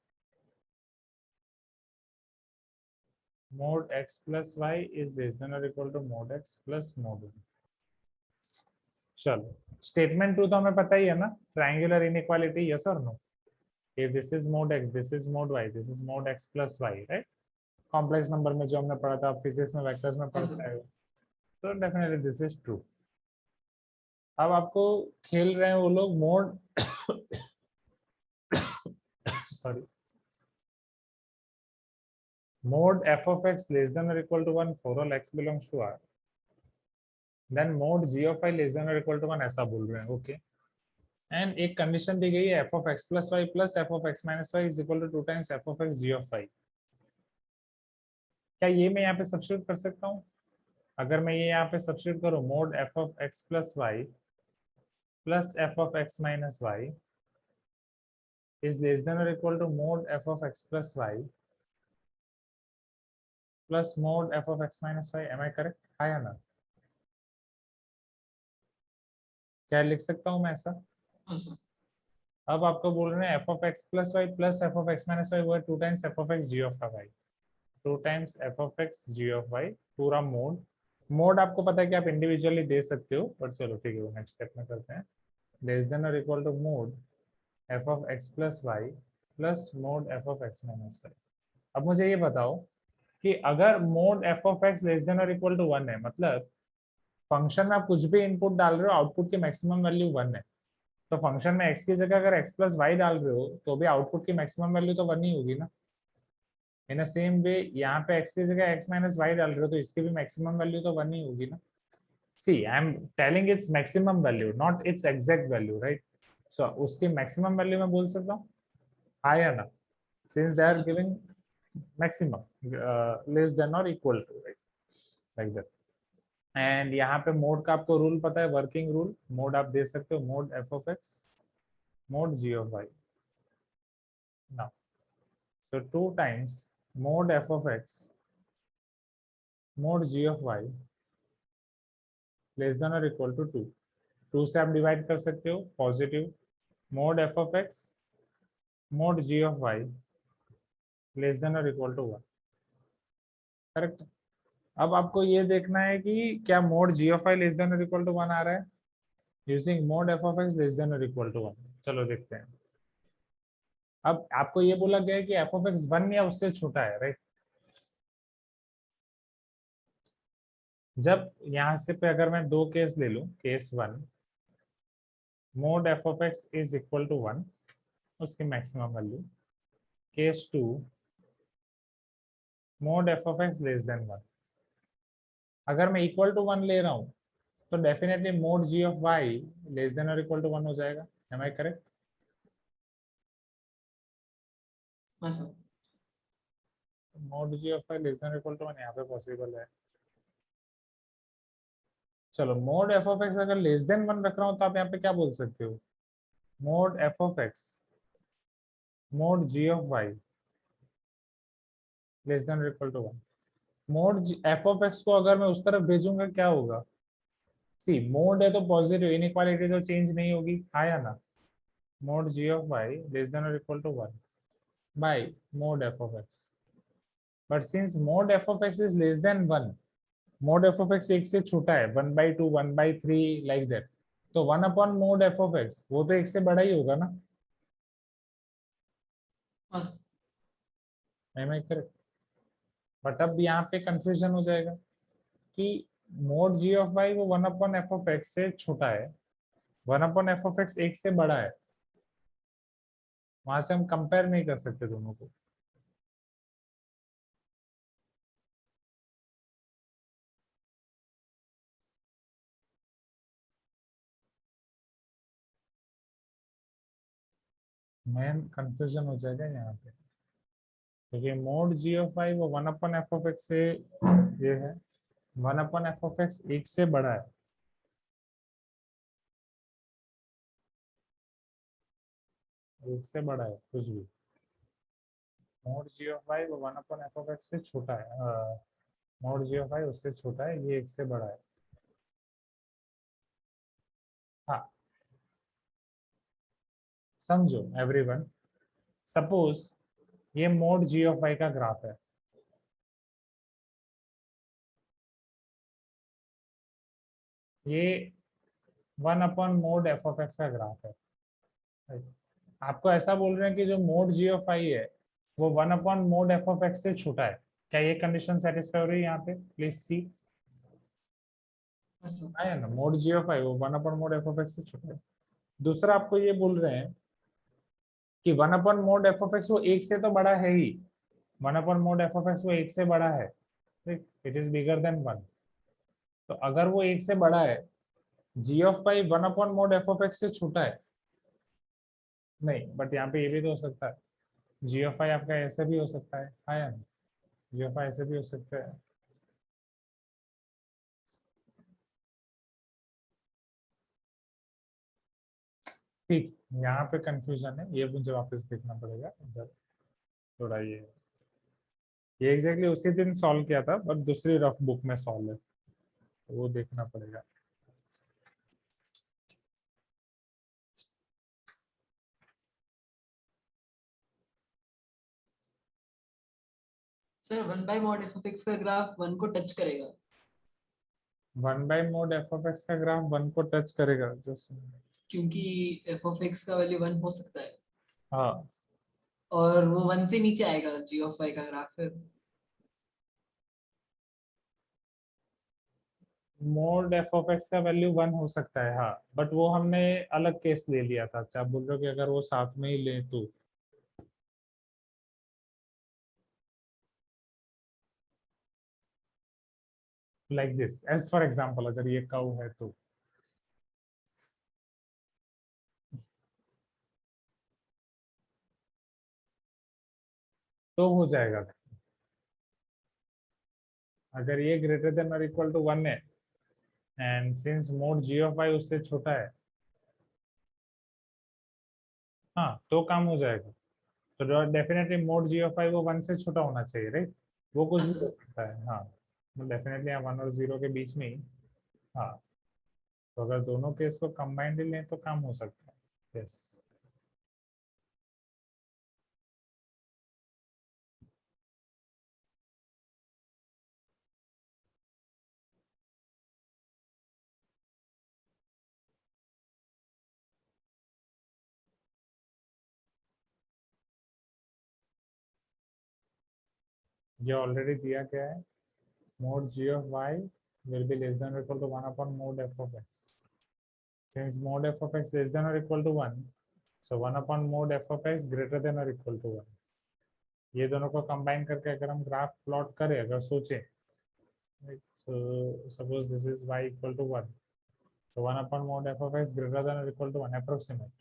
mod x plus y is less than or equal to mod x plus mod y. चलो, statement 2 तो हमें पता ही है ना, triangular inequality, yes और no. if this is mod x, this is mod y, this is mod x plus y, right? Complex number में जो हमने पढ़ा था, फिजिक्स में वेक्टर्स में पढ़ा है, तो डेफिनेटली दिस इज ट्रू। अब आपको खेल रहे हैं वो लोग mode sorry mod f of x less than or equal to 1 for all x belongs to R, then mod g of y less than or equal to 1, ऐसा बोल रहे हैं। ओके, एंड एक कंडीशन दी गई है f of x plus y plus f of x minus y is equal to 2 times f of x g of y। क्या ये मैं यहाँ पे सब्स्टिट्यूट कर सकता हूँ? अगर मैं ये यहाँ पे सब्स्टिट्यूट करूँ, mod f of x plus y plus f of x minus y is less than or equal to mod f of x plus y plus mod f of x minus y, am I correct? हाँ या ना? क्या लिख सकता हूँ मैं ऐसा? हाँ सर। अब आपको बोल रहे हैं f of x plus y plus f of x minus y, वो है 2 times f of x g of y, 2 times f of x g of y पूरा मोड। मोड आपको पता है कि आप इंडिविजुअली दे सकते हो, बट चलो ठीक है वो नेक्स्ट स्टेप में करते हैं। लेस देन और equal to mod F of x plus y plus mod F of x minus y. अब मुझे ये बताओ कि अगर mod F of x less than और इक्वल टू 1 है, मतलब फंक्शन में आप कुछ भी इनपुट डाल रहे हो, आउटपुट की मैक्सिमम वैल्यू 1 है, तो फंक्शन में x की जगह अगर x प्लस वाई डाल रहे हो तो भी आउटपुट की मैक्सिमम वैल्यू तो 1 ही होगी ना। इन अ सेम वे यहाँ पे x की जगह x माइनस वाई डाल रहे हो तो इसकी भी मैक्सिमम वैल्यू तो 1 ही होगी ना। See I am telling it's maximum value not its exact value, right. So उसकी मैक्सिमम वैल्यू मैं बोल सकता हूँ, हाँ या ना, since they are giving maximum less than और equal to, right, like that. And यहाँ पे मोड का आपको रूल पता है, वर्किंग रूल। मोड आप दे सकते हो mod F of x mod g of y. Now so 2 times mod f of x mod g of y less than और इक्वल टू 2, 2 से आप डिवाइड कर सकते हो, positive mod f of x mod g of y less than और equal to 1, correct. अब आपको ये देखना है कि क्या mod g of y less than और इक्वल टू 1 आ रहा है using mod f of x less than और इक्वल टू 1। चलो देखते हैं। अब आपको ये बोला गया है कि f of x 1 या उससे छोटा है, राइट। जब यहाँ से पे अगर मैं दो केस ले लूं, case 1 mod f of x is equal to 1, उसकी maximum value. Case 2 mod f of x less than 1। अगर मैं इक्वल टू 1 ले रहा हूँ तो definitely mod g of y less than और इक्वल टू 1 हो जाएगा। Am I correct? हाँ sir. mod g of y less than और इक्वल टू 1 यहाँ पे पॉसिबल है। चलो mod f of x अगर लेस देन 1 रख रहा हूँ तो आप यहाँ पे क्या बोल सकते हो, mod f of x mod g of y less than और equal to 1। mod f of x को अगर मैं उस तरफ भेजूंगा क्या होगा, सी मोड है तो पॉजिटिव, इनइक्वालिटी तो चेंज नहीं होगी, हाँ या ना। mod g of y less than और equal to 1 by mod f of x, but since mod f of x is less than 1, mod f of x 1 से छोटा है, 1/2 1/3 like that, तो 1 upon mod f of x वो तो 1 से बड़ा ही होगा ना। हाँ sir. Am I correct? But अब यहाँ पे कंफ्यूजन हो जाएगा कि mod g of y वो 1 upon f of x से छोटा है, 1 upon f of x 1 से बड़ा है, वहां से हम कंपेयर नहीं कर सकते दोनों को। मेन कंफ्यूजन हो जाएगा यहाँ पे, क्योंकि mod g of y वो 1 upon f of x से ये है, 1 upon f of x 1 से बड़ा है, एक से बड़ा है कुछ भी। mod g of y वो 1 upon f of x से छोटा है, mod g of y उससे छोटा है, ये 1 से बड़ा है। हाँ समझो एवरीवन, सपोज ये mod g of y का ग्राफ है, ये 1 upon mod F of x का ग्राफ है। आपको ऐसा बोल रहे हैं कि जो मोड जी ऑफ आई है वो 1 upon mod F of X से छोटा है, क्या ये कंडीशन सेटिस्फाई हो रही है यहाँ पे? प्लीज सी, हाँ सर। आया ना, मोड जी ऑफ आई वो 1 upon mod F of X से छोटा है। दूसरा आपको ये बोल रहे हैं कि 1 upon mod F of x वो 1 से तो बड़ा है ही, 1 upon mod F of x वो 1 से बड़ा है, ठीक, इट इज बिगर देन 1। तो अगर वो 1 से बड़ा है, G of pi 1 upon mod F of X से छोटा है नहीं, बट यहाँ पे ये भी तो हो सकता है, जी ऑफ आई आपका ऐसे भी हो सकता है, हाँ या नहीं, जी ऑफ आई ऐसे भी हो सकता है। ठीक, यहाँ पे कंफ्यूजन है, ये मुझे वापस देखना पड़ेगा इधर थोड़ा। ये एग्जैक्टली उसी दिन सॉल्व किया था बट दूसरी रफ बुक में सॉल्व है, तो वो देखना पड़ेगा। Sir 1 by mod f of x का ग्राफ 1 को टच करेगा। 1 by mod F of x का ग्राफ 1 को टच करेगा जस्ट। क्योंकि एफ ऑफ एक्स का वैल्यू 1 हो सकता है हाँ और वो 1 से नीचे आएगा जी ऑफ वाई का ग्राफ फिर। मोड एफ ऑफ एक्स का वैल्यू 1 हो सकता है, हाँ, बट वो हमने अलग केस ले लिया था। अच्छा, आप बोल रहे हो कि अगर वो साथ में ही ले तो like this, as for example अगर ये काउ है तो हो जाएगा। अगर ये ग्रेटर देन और इक्वल टू 1 है and since mod g of y उससे छोटा है, हाँ, तो काम हो जाएगा। तो definitely mod g of y वो 1 से छोटा होना चाहिए, राइट? वो कुछ हाँ भी हो सर। सकता है, हाँ, डेफिनेटली 1 और 0 के बीच में ही। हाँ, तो अगर दोनों केस को कंबाइंड लें तो काम हो सकता है। यस, ये ऑलरेडी दिया गया है। Mode g of y will be less than or equal to 1 upon mod f of x. Since mod f of x less than or equal to 1, so 1 upon mod f of x greater than or equal to 1. ये दोनों को combine करके अगर हम graph plot करें, अगर सोचें, so suppose this is y equal to 1, so 1 upon mod f of x greater than or equal to 1 approximate,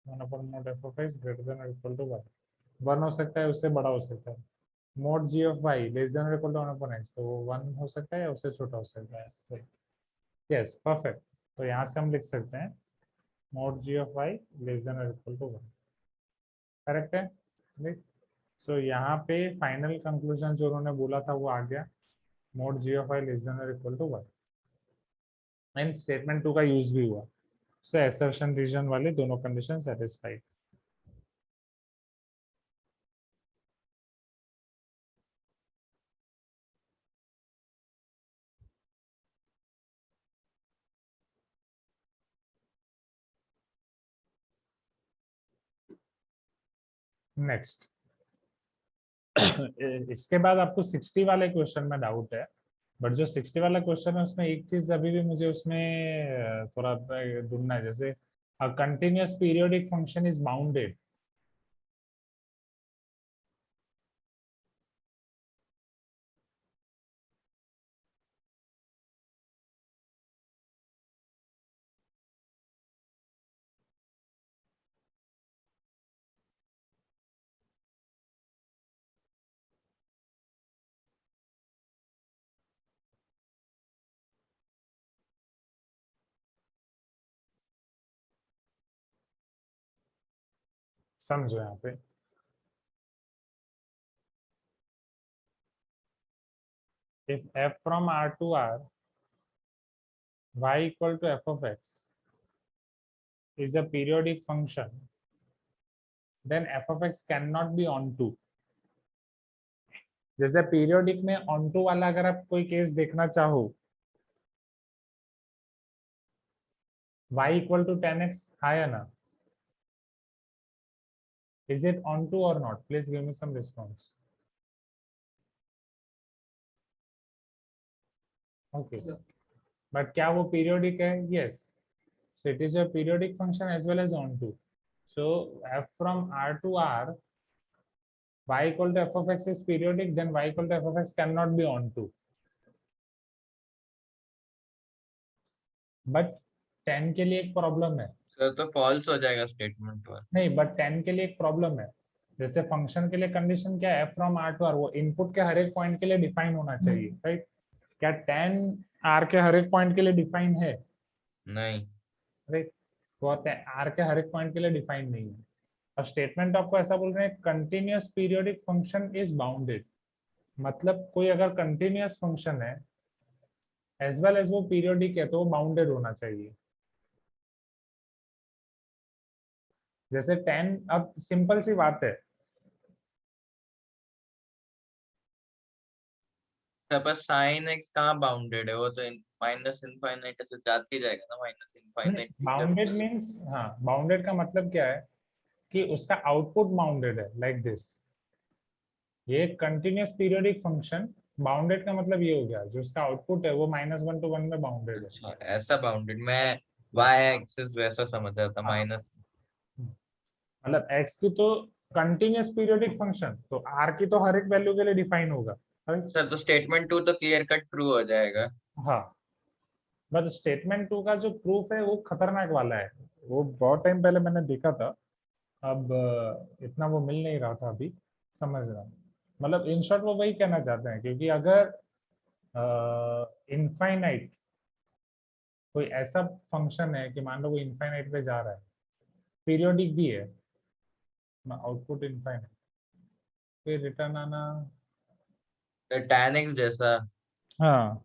1 upon mod f of x greater than or equal to 1. 1 हो सकता है, उससे बड़ा हो सकता है। Mode g of y less than और equal to 1 upon x, तो वो 1 हो सकता है या उससे छोटा हो सकता है। Yes, perfect. तो यहाँ से हम लिख सकते हैं mode g of y less than और इक्वल टू 1। करेक्ट है, राइट? सो यहाँ पे फाइनल कंक्लूजन जो उन्होंने बोला था वो आ गया, mode g of y less than और इक्वल टू 1। एंड स्टेटमेंट 2 का यूज भी हुआ। सो असर्शन रीजन वाले दोनों कंडीशन सेटिस्फाइड। नेक्स्ट इसके बाद आपको 60 वाले क्वेश्चन में डाउट है, बट जो 60 वाला क्वेश्चन है उसमें एक चीज अभी भी मुझे उसमें थोड़ा ढूंढना है। जैसे a continuous periodic function is bounded, समझो यहाँ पे। If f from R to R, y equal to f of x is a periodic function, then f of x cannot be onto। जैसे पीरियोडिक में onto वाला अगर आप कोई case देखना चाहो, y equal to 10x है ना, is it onto or not? Please give me some response. Okay, but क्या वो पीरियोडिक है? Yes, so it is a periodic function as well as onto. So f from R to R, y equal to f of x is periodic, then y equal to f of x cannot be onto. But 10 के लिए एक problem है। Sir तो false हो जाएगा statement 1। नहीं, but 10 के लिए एक प्रॉब्लम है। जैसे फंक्शन के लिए कंडीशन क्या है? F from R to R, वो इनपुट के हर एक पॉइंट के लिए डिफाइन होना चाहिए, राइट? क्या 10 आर के हर एक पॉइंट के लिए डिफाइन है? नहीं, राइट, वो आर के हर एक पॉइंट के लिए डिफाइन नहीं है। और स्टेटमेंट आपको ऐसा बोल रहे हैं, continuous periodic function is bounded, मतलब कोई अगर कंटिन्यूअस फंक्शन है एज वेल एज वो पीरियोडिक है तो वो बाउंडेड होना चाहिए। जैसे 10, अब सिंपल सी बात है, पर साइन एक्स कहाँ बाउंडेड है? वो तो माइनस इनफाइनाइट से जाते ही जाएगा ना, माइनस इनफाइनाइट। बाउंडेड मीन्स, हाँ बाउंडेड का मतलब क्या है कि उसका आउटपुट बाउंडेड है, लाइक दिस। ये कंटिन्यूअस पीरियोडिक फंक्शन, बाउंडेड का मतलब ये हो गया जो उसका आउटपुट है वो -1 to 1 में बाउंडेड है। अच्छा ऐसा बाउंडेड, मैं वाई एक्सिस वैसा समझ रहा था, हाँ। माइनस। मतलब x की तो कंटिन्यूअस पीरियोडिक फंक्शन तो r की तो हर एक वैल्यू के लिए डिफाइन होगा, right? सर तो स्टेटमेंट 2 तो क्लियर कट ट्रू हो जाएगा। हाँ, बट स्टेटमेंट 2 का जो प्रूफ है वो खतरनाक वाला है। वो बहुत टाइम पहले मैंने देखा था, अब इतना वो मिल नहीं रहा था अभी, समझ रहा हूँ। मतलब इन शॉर्ट वो वही कहना चाहते हैं, क्योंकि अगर इनफाइनाइट कोई ऐसा फंक्शन है कि मान लो वो इनफाइनाइट पे जा रहा है, पीरियोडिक भी है, आउटपुट इनफाइनाइट, फिर रिटर्न आना। tan x जैसा, हाँ,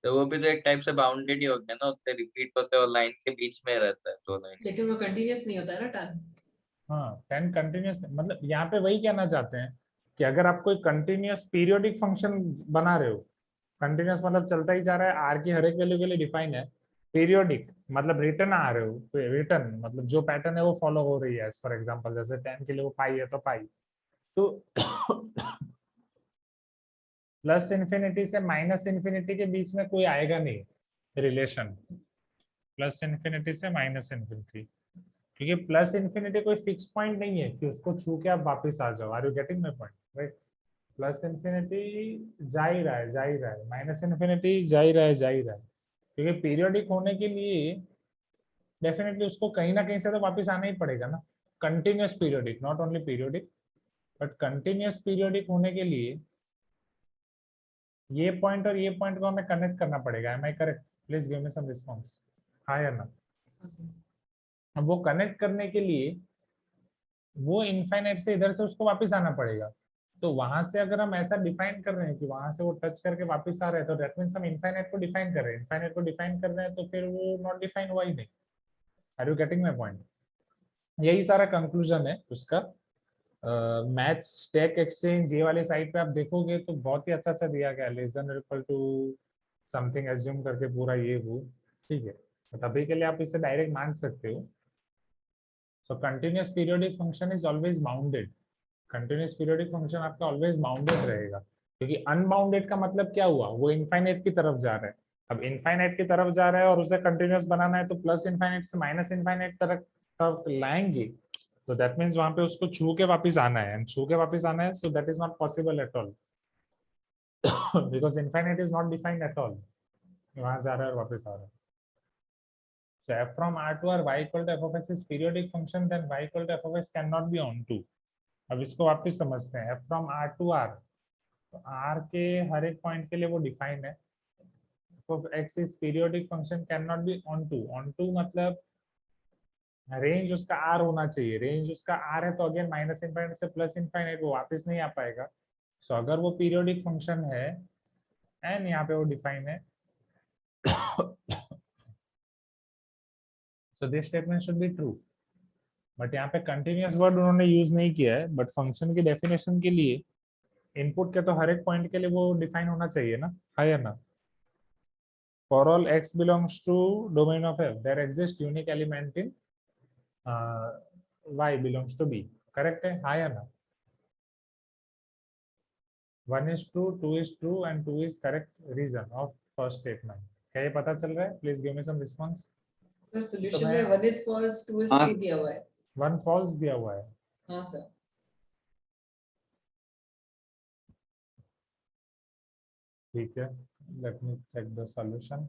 तो वो भी तो एक टाइप से बाउंडेड ही हो गया ना, उससे रिपीट होते और लाइन के बीच में रहता है दो लाइन। लेकिन वो कंटिन्यूअस नहीं होता है ना टर्म। हाँ 10 कंटिन्यूस, मतलब यहाँ पे वही कहना चाहते हैं कि अगर आप कोई कंटिन्यूस पीरियोडिक फंक्शन बना रहे हो, कंटिन्यूस मतलब चलता ही जा रहा है, आर की हर एक वैल्यू के लिए डिफाइन है, पीरियोडिक मतलब रिटर्न आ रहे हो, रिटर्न मतलब जो पैटर्न है वो फॉलो हो रही है, एज फॉर एग्जांपल जैसे 10 के लिए वो पाई है तो पाई, तो प्लस इन्फिनिटी से माइनस इन्फिनिटी के बीच में कोई आएगा नहीं रिलेशन, प्लस इन्फिनिटी से माइनस इन्फिनिटी, क्योंकि प्लस इन्फिनिटी कोई फिक्स पॉइंट नहीं है कि उसको छू के आप वापस आ जाओ। Are you getting my point, right? Plus infinity जा ही रहा है, जा ही रहा है, माइनस इन्फिनिटी जा ही रहा है, जा ही रहा है, क्योंकि पीरियोडिक होने के लिए डेफिनेटली उसको कहीं ना कहीं से तो वापस आना ही पड़ेगा ना। Continuous periodic, not only periodic, but continuous periodic होने के लिए ये पॉइंट और ये पॉइंट को हमें कनेक्ट करना पड़ेगा। Am I correct? Please give me some response, हाँ या ना? अब वो कनेक्ट करने के लिए वो इनफाइनाइट से इधर से उसको वापस आना पड़ेगा, तो वहां से अगर हम ऐसा डिफाइन कर रहे हैं कि वहां से वो टच करके वापस आ रहे हैं, तो दैट मींस हम इनफाइनाइट को डिफाइन कर रहे हैं, इनफाइनाइट को डिफाइन कर रहे हैं तो फिर वो नॉट डिफाइन हुआ ही नहीं। Are you getting my point? यही सारा कंक्लूजन है उसका। मैथ्स स्टैक एक्सचेंज ये वाले साइट पे आप देखोगे तो बहुत ही अच्छा अच्छा दिया गया, less than equal to something assume करके पूरा ये वो, ठीक है, तो अभी के लिए आप इसे डायरेक्ट मान सकते हो। So continuous periodic function is always bounded, continuous periodic function आपका ऑलवेज बाउंडेड रहेगा, क्योंकि अनबाउंडेड का मतलब क्या हुआ, वो इनफाइनाइट की तरफ जा रहा है। अब इनफाइनाइट की तरफ जा रहा है और उसे कंटिन्यूस बनाना है, तो प्लस इनफाइनाइट से माइनस इनफाइनाइट तरफ लाएंगे, तो दैट मीन्स वहां पे उसको छू के वापस आना है, एंड छू के वापस आना है, so that is not possible at all because infinite is not defined at all, वहां जा रहा है और वापस आ रहा है। So f from R to R y equal to f of x is periodic function, then y equal to f of x cannot be onto। अब इसको वापस समझते हैं, f from R to R, तो R के हर एक point के लिए वो डिफाइंड है, f of x is periodic function cannot be onto, onto मतलब रेंज उसका R होना चाहिए, रेंज उसका R है तो अगेन माइनस इनफाइनाइट से प्लस इनफाइनाइट वो वापस नहीं आ पाएगा। सो अगर वो पीरियोडिक फंक्शन है एंड यहाँ पे वो डिफाइन है, so this statement should be true. But यहाँ पे कंटिन्यूअस वर्ड उन्होंने यूज नहीं किया है, बट फंक्शन की डेफिनेशन के लिए इनपुट के तो हर एक पॉइंट के लिए वो डिफाइन होना चाहिए ना, है या ना? For all x belongs to domain of f, there exists unique element in y belongs to b, correct है, हाँ या ना? 1 is true, 2 is true and 2 is correct reason of first statement। क्या ये पता चल रहा है? Please give me some response. Sir solution मैं- में 1 is false 2 is हाँ, true दिया हुआ है। 1 फॉल्स दिया हुआ है, हाँ सर। ठीक है, let me check the solution.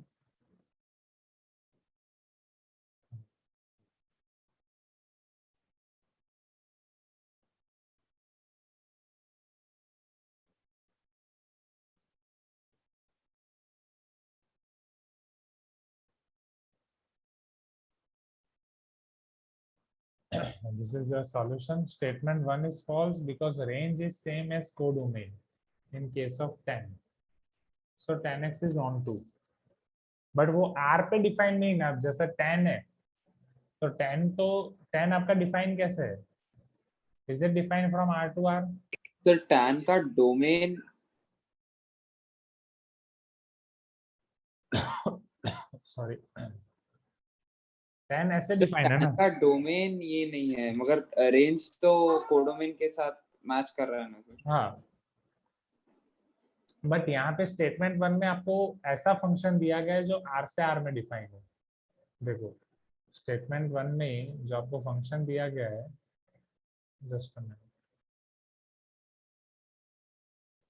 This is your solution. Statement 1 is false because range is same as codomain in case of tan. So tan x is on 2. But वो R पे define नहीं ना, जैसा tan है तो tan आपका define कैसे है? Is it defined from R to R? Sir tan का डोमेन सॉरी, tan ऐसे सर डिफाइन है tan ना। का डोमेन ये नहीं है, मगर रेंज तो कोडोमेन के साथ मैच कर रहा है ना सर। हाँ, बट यहाँ पे स्टेटमेंट 1 में आपको ऐसा फंक्शन दिया गया है जो R से R में डिफाइन है। देखो स्टेटमेंट 1 में जो आपको फंक्शन दिया गया है, just a minute,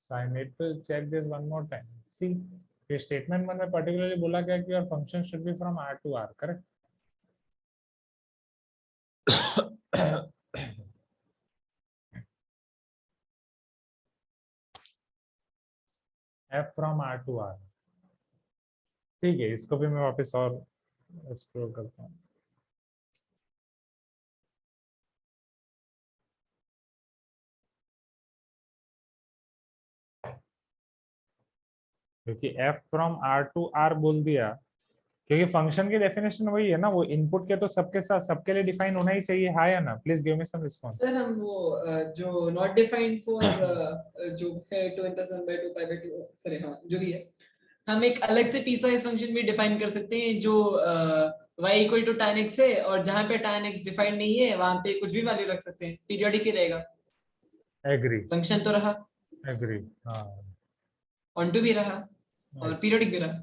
so I need to check this one more time. See, ये स्टेटमेंट 1 में पर्टिकुलरली बोला गया कि your function should be from R to R, correct? F from R to R। ठीक है, इसको भी मैं वापस और एक्सप्लोर करता हूँ। क्योंकि F from R to R बोल दिया, क्योंकि फंक्शन की डेफिनेशन वही है ना, वो इनपुट के तो सबके साथ सबके लिए डिफाइन होना ही चाहिए, हाँ या ना? Please give me some response. Sir हम वो जो नॉट डिफाइंड फॉर जो है 2n+1/2 π/2, सॉरी हाँ जो भी है, हम एक अलग से पीसवाइज फंक्शन भी डिफाइन कर सकते हैं जो y = tan x है, और जहाँ पे tan x डिफाइंड नहीं है वहां पे कुछ भी वैल्यू रख सकते हैं, पीरियोडिक ही रहेगा, एग्री, फंक्शन तो रहा, एग्री, हाँ, ऑन टू भी रहा और right. पीरियोडिक भी रहा।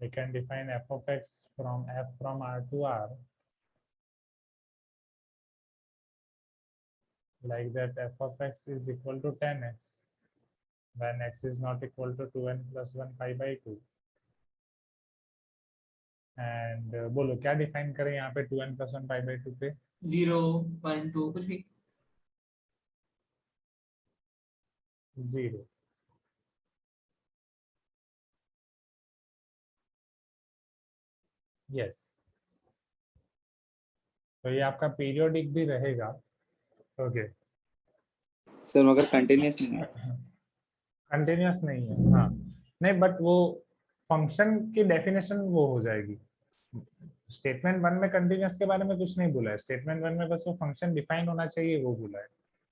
We can define f of x from F from R to R like that f of x is equal to 10x when x is not equal to 2n+1 π/2। And बोलो क्या define करें यहाँ पे 2n+1 π/2 पे? 0 1 2 कुछ भी। 0। Yes, तो ये आपका पीरियोडिक भी रहेगा। ओके, सर मगर कंटिन्यूअस नहीं है। कंटिन्यूअस नहीं है, हाँ, नहीं, बट वो फंक्शन की डेफिनेशन वो हो जाएगी। स्टेटमेंट 1 में कंटिन्यूअस के बारे में कुछ नहीं बोला है, स्टेटमेंट 1 में बस वो फंक्शन डिफाइन होना चाहिए वो बोला है,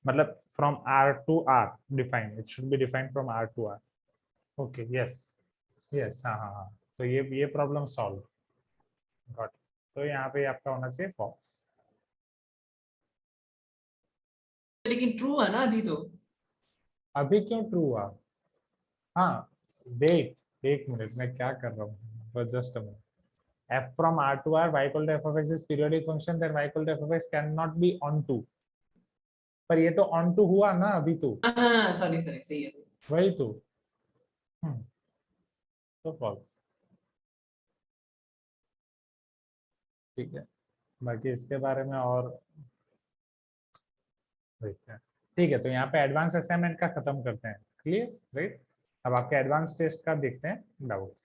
मतलब from R to R define, it should be defined from R to R। Okay, yes, yes, हाँ हाँ हाँ, तो ये प्रॉब्लम सॉल्व, गॉट। तो यहाँ पे आपका होना चाहिए फॉल्स। लेकिन ट्रू है ना अभी तो। अभी क्यों ट्रू हुआ? हाँ, वेट एक मिनट, मैं क्या कर रहा हूँ, बस just a minute. F from R to R, y equal to f of x is periodic function, then y equal to f of x cannot be on to, पर ये तो on to हुआ ना अभी तो, हाँ सॉरी सॉरी सही है। वही तो, तो फॉल्स। ठीक है, बाकी इसके बारे में और देखते हैं। ठीक है, तो यहाँ पे एडवांस असाइनमेंट का खत्म करते हैं, क्लियर, राइट? अब आपके एडवांस टेस्ट का देखते हैं डाउट्स।